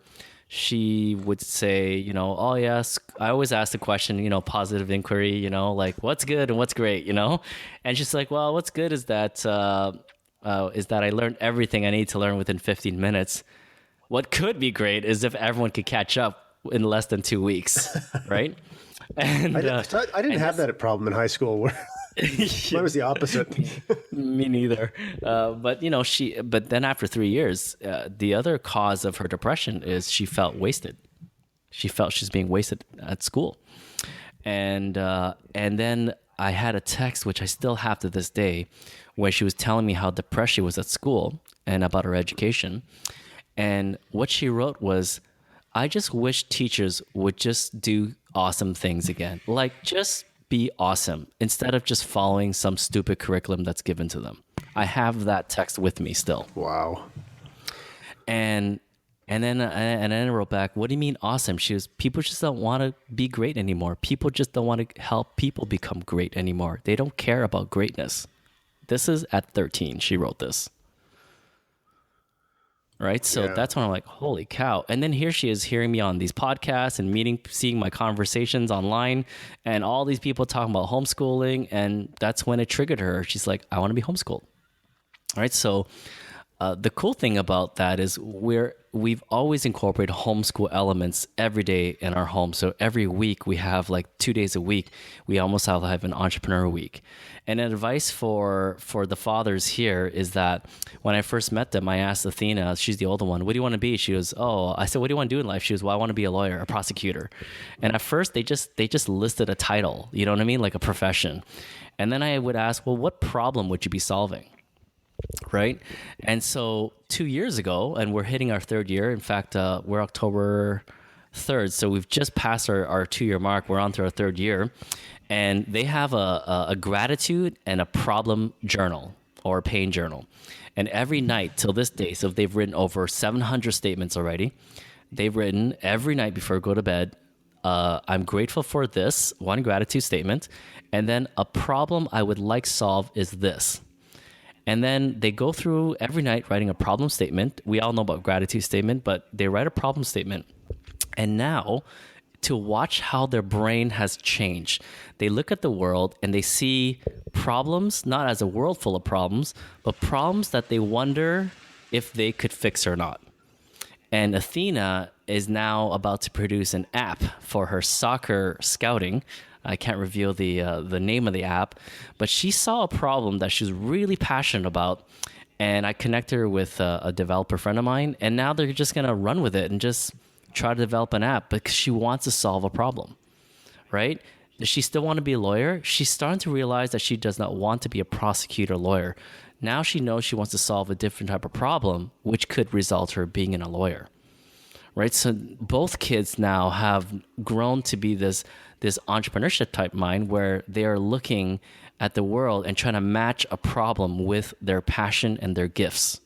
she would say, "Oh yes," I always ask the question, positive inquiry, like what's good and what's great, and she's like, "Well, what's good is that I learned everything I need to learn within 15 minutes. What could be great is if everyone could catch up in less than 2 weeks," right? And I didn't have that problem in high school. Where mine was the opposite. Me neither. But then after 3 years, the other cause of her depression is she felt wasted. She felt she's being wasted at school. And then I had a text, which I still have to this day, where she was telling me how depressed she was at school and about her education. And what she wrote was, "I just wish teachers would just do awesome things again. Like, just be awesome instead of just following some stupid curriculum that's given to them." I have that text with me still. Wow. And then I wrote back, "What do you mean awesome?" She was, "People just don't want to be great anymore. People just don't want to help people become great anymore. They don't care about greatness." This is at 13. She wrote this. Right? So that's when I'm like, holy cow. And then here she is hearing me on these podcasts and seeing my conversations online and all these people talking about homeschooling. And that's when it triggered her. She's like, "I want to be homeschooled." All right. So the cool thing about that is we've always incorporated homeschool elements every day in our home. So every week we have like 2 days a week, we almost have an entrepreneur week. And advice for the fathers here is that when I first met them, I asked Athena, she's the older one, "What do you want to be?" She goes, "Oh," I said, "What do you want to do in life?" She goes, "Well, I want to be a lawyer, a prosecutor." And at first they just listed a title, you know what I mean? Like a profession. And then I would ask, "Well, what problem would you be solving?" right? And so 2 years ago, and we're hitting our third year. In fact, we're October 3rd, so we've just passed our 2 year mark. We're on to our third year, and they have a gratitude and a problem journal or a pain journal. And every night till this day, so they've written over 700 statements already. They've written every night before they go to bed, I'm grateful for this, one gratitude statement, and then a problem I would like solved is this. And then they go through every night writing a problem statement. We all know about gratitude statement, but they write a problem statement. And now to watch how their brain has changed, they look at the world and they see problems, not as a world full of problems, but problems that they wonder if they could fix or not. And Athena is now about to produce an app for her soccer scouting. I can't reveal the name of the app, but she saw a problem that she's really passionate about, and I connected her with a developer friend of mine, and now they're just gonna run with it and just try to develop an app because she wants to solve a problem, right? Does she still want to be a lawyer? She's starting to realize that she does not want to be a prosecutor lawyer. Now she knows she wants to solve a different type of problem, which could result her being in a lawyer, right? So both kids now have grown to be this entrepreneurship type mind where they are looking at the world and trying to match a problem with their passion and their gifts.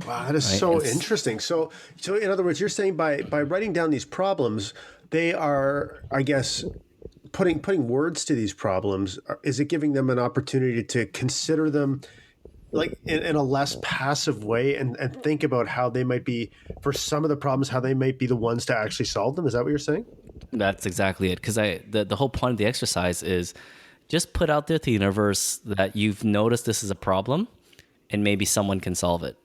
Wow, that is Right? so interesting. So in other words, you're saying by writing down these problems, they are, I guess, putting words to these problems. Is it giving them an opportunity to consider them like in a less passive way and think about how they might be, for some of the problems, how they might be the ones to actually solve them? Is that what you're saying? That's exactly it. Because the whole point of the exercise is just put out there to the universe that you've noticed this is a problem and maybe someone can solve it.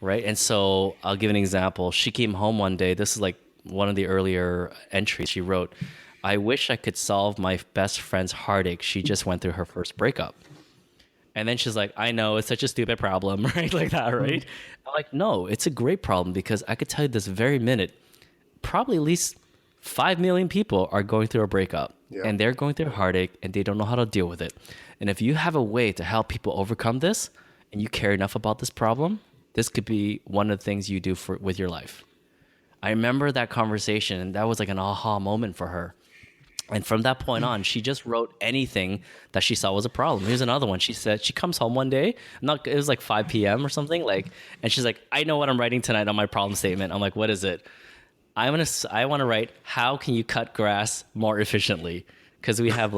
Right. And so I'll give an example. She came home one day. This is like one of the earlier entries. She wrote, I wish I could solve my best friend's heartache. She just went through her first breakup. And then she's like, I know, it's such a stupid problem, right? Like that, right? I'm like, no, it's a great problem because I could tell you this very minute, probably at least 5 million people are going through a breakup and they're going through a heartache and they don't know how to deal with it. And if you have a way to help people overcome this and you care enough about this problem, this could be one of the things you do with your life. I remember that conversation and that was like an aha moment for her. And from that point on, she just wrote anything that she saw was a problem. Here's another one. She said she comes home one day, it was like 5 p.m. or something, and she's like, I know what I'm writing tonight on my problem statement. I'm like, what is it? I want to write, how can you cut grass more efficiently? Because we have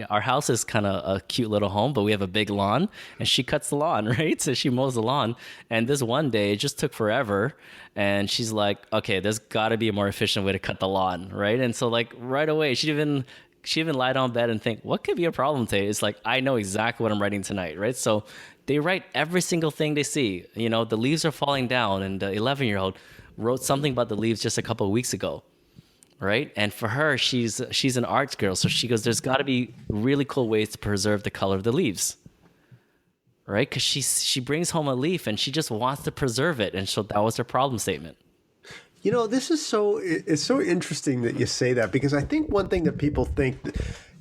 our house is kind of a cute little home, but we have a big lawn, and she cuts the lawn, right? So she mows the lawn, and this one day it just took forever, and she's like, okay, there's got to be a more efficient way to cut the lawn, right? And so right away, she even lie down in bed and think, what could be a problem today? It's like, I know exactly what I'm writing tonight, right? So they write every single thing they see. You know, the leaves are falling down, and the 11-year-old wrote something about the leaves just a couple of weeks ago. Right. And for her, she's an arts girl. So she goes, there's got to be really cool ways to preserve the color of the leaves. Right. Because she brings home a leaf and she just wants to preserve it. And so that was her problem statement. You know, it's so interesting that you say that, because I think one thing that people think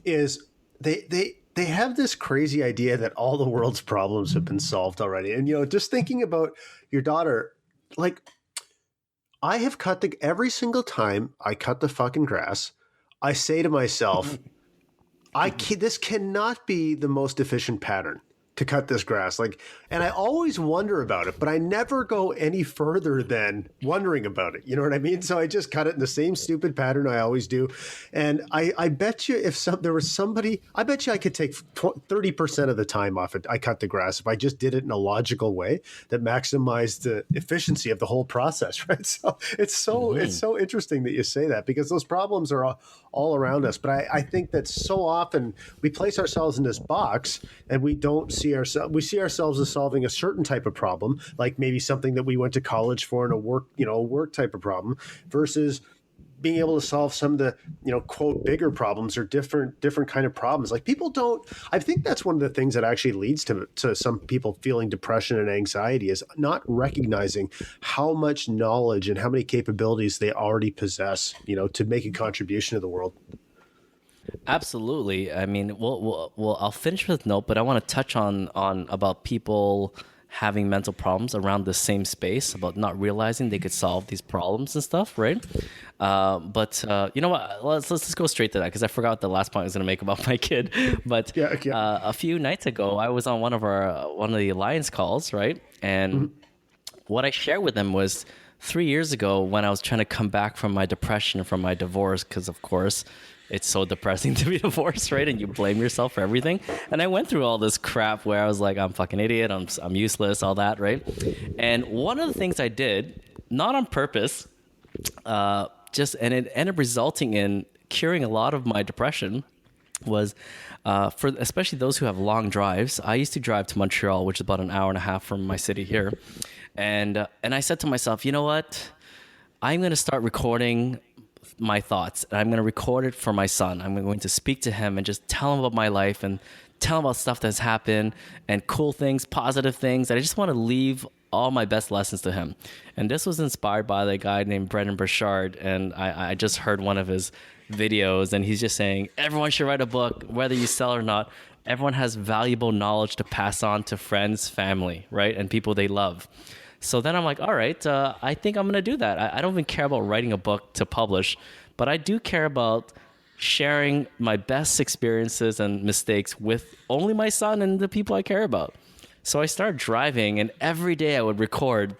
is they have this crazy idea that all the world's problems have been solved already. And, you know, just thinking about your daughter, like, I have every single time I cut the fucking grass, I say to myself, this cannot be the most efficient pattern to cut this grass. And I always wonder about it, but I never go any further than wondering about it. You know what I mean? So I just cut it in the same stupid pattern I always do. And I bet you there was somebody, I bet you I could take 30% of the time off it. I cut the grass if I just did it in a logical way that maximized the efficiency of the whole process, right? So it's so interesting that you say that, because those problems are all around us. But I think that so often we place ourselves in this box and we see ourselves as solving a certain type of problem, like maybe something that we went to college for in a work type of problem, versus being able to solve some of the, quote, bigger problems or different kind of problems. Like, people don't, I think that's one of the things that actually leads to some people feeling depression and anxiety, is not recognizing how much knowledge and how many capabilities they already possess, to make a contribution to the world. Absolutely. I mean, I'll finish with note, but I want to touch on about people having mental problems around the same space, about not realizing they could solve these problems and stuff, right? But you know what? Let's go straight to that because I forgot the last point I was going to make about my kid. But Yeah. a few nights ago, I was on one of the alliance calls, right? And what I shared with them was 3 years ago when I was trying to come back from my depression from my divorce, because of course it's so depressing to be divorced, right? And you blame yourself for everything. And I went through all this crap where I was like, I'm fucking idiot, I'm useless, all that, right? And one of the things I did, not on purpose, and it ended up resulting in curing a lot of my depression was for especially those who have long drives. I used to drive to Montreal, which is about an hour and a half from my city here, and I said to myself, you know what? I'm going to start recording my thoughts, and I'm going to record it for my son. I'm going to speak to him and just tell him about my life and tell him about stuff that's happened and cool things, positive things. And I just want to leave all my best lessons to him. And this was inspired by the guy named Brendan Burchard, and I just heard one of his videos, and he's just saying everyone should write a book, whether you sell or not. Everyone has valuable knowledge to pass on to friends, family, right, and people they love. So then I'm like, all right, I think I'm going to do that. I don't even care about writing a book to publish, but I do care about sharing my best experiences and mistakes with only my son and the people I care about. So I started driving, and every day I would record.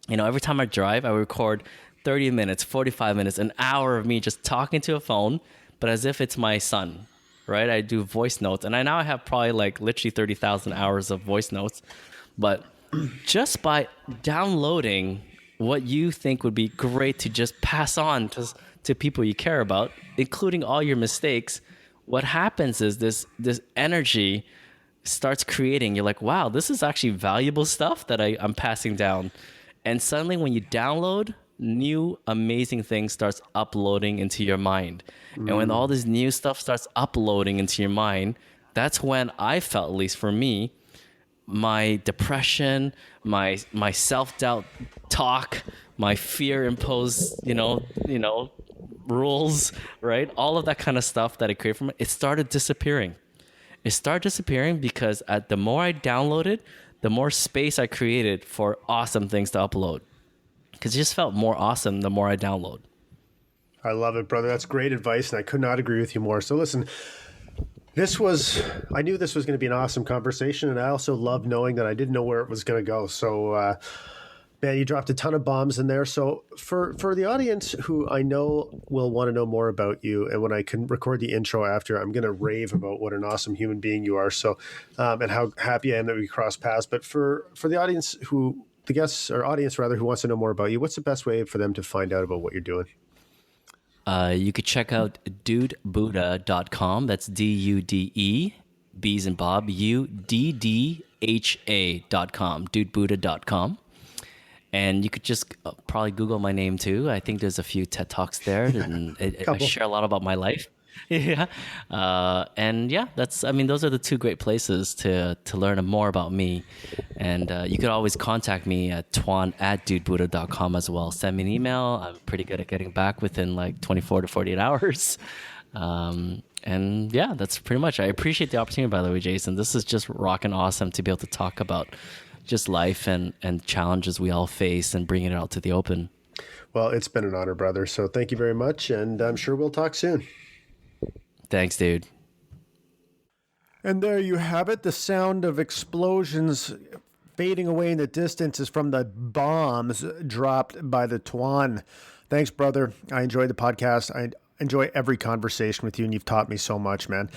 Every time I drive, I would record 30 minutes, 45 minutes, an hour of me just talking to a phone, but as if it's my son, right? I do voice notes, and I have probably like literally 30,000 hours of voice notes, but just by downloading what you think would be great to just pass on to people you care about, including all your mistakes, what happens is this energy starts creating. You're like, wow, this is actually valuable stuff that I'm passing down. And suddenly when you download, new amazing things starts uploading into your mind. And when all this new stuff starts uploading into your mind, that's when I felt, at least for me, my depression, my self-doubt talk, my fear imposed, rules, right? All of that kind of stuff that I created from it, it started disappearing. It started disappearing because the more I downloaded, the more space I created for awesome things to upload. Because it just felt more awesome the more I download. I love it, brother. That's great advice, and I could not agree with you more. So listen, I knew this was going to be an awesome conversation, and I also love knowing that I didn't know where it was going to go. So, man, you dropped a ton of bombs in there. So for the audience who I know will want to know more about you, and when I can record the intro after, I'm going to rave about what an awesome human being you are. So, and how happy I am that we crossed paths. But for the audience the guests or audience rather, who wants to know more about you, what's the best way for them to find out about what you're doing? You could check out dudebuddha.com. That's DUDE, B's and Bob, UDDHA.com, dudebuddha.com. And you could just probably Google my name too. I think there's a few TED Talks there, and I share a lot about my life. Yeah. And yeah, those are the two great places to learn more about me. And you could always contact me at tuan@dudebuddha.com as well. Send me an email. I'm pretty good at getting back within like 24 to 48 hours. And yeah, that's pretty much. I appreciate the opportunity, by the way, Jason. This is just rocking awesome to be able to talk about just life and challenges we all face and bringing it out to the open. Well, it's been an honor, brother. So thank you very much. And I'm sure we'll talk soon. Thanks, dude. And there you have it. The sound of explosions fading away in the distance is from the bombs dropped by the Tuan. Thanks, brother. I enjoyed the podcast. I enjoy every conversation with you, and you've taught me so much, man.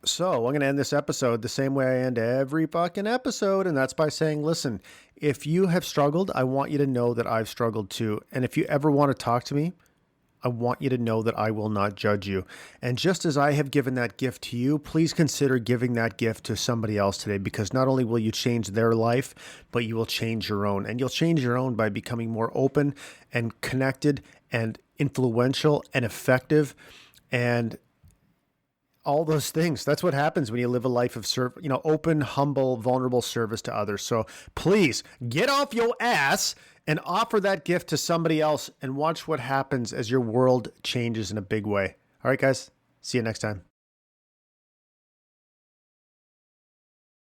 So I'm going to end this episode the same way I end every fucking episode, and that's by saying, listen, if you have struggled, I want you to know that I've struggled too. And if you ever want to talk to me, I want you to know that I will not judge you. And just as I have given that gift to you, please consider giving that gift to somebody else today, because not only will you change their life, but you will change your own. And you'll change your own by becoming more open and connected and influential and effective and all those things. That's what happens when you live a life of open, humble, vulnerable service to others. So please get off your ass and offer that gift to somebody else and watch what happens as your world changes in a big way. All right, guys. See you next time.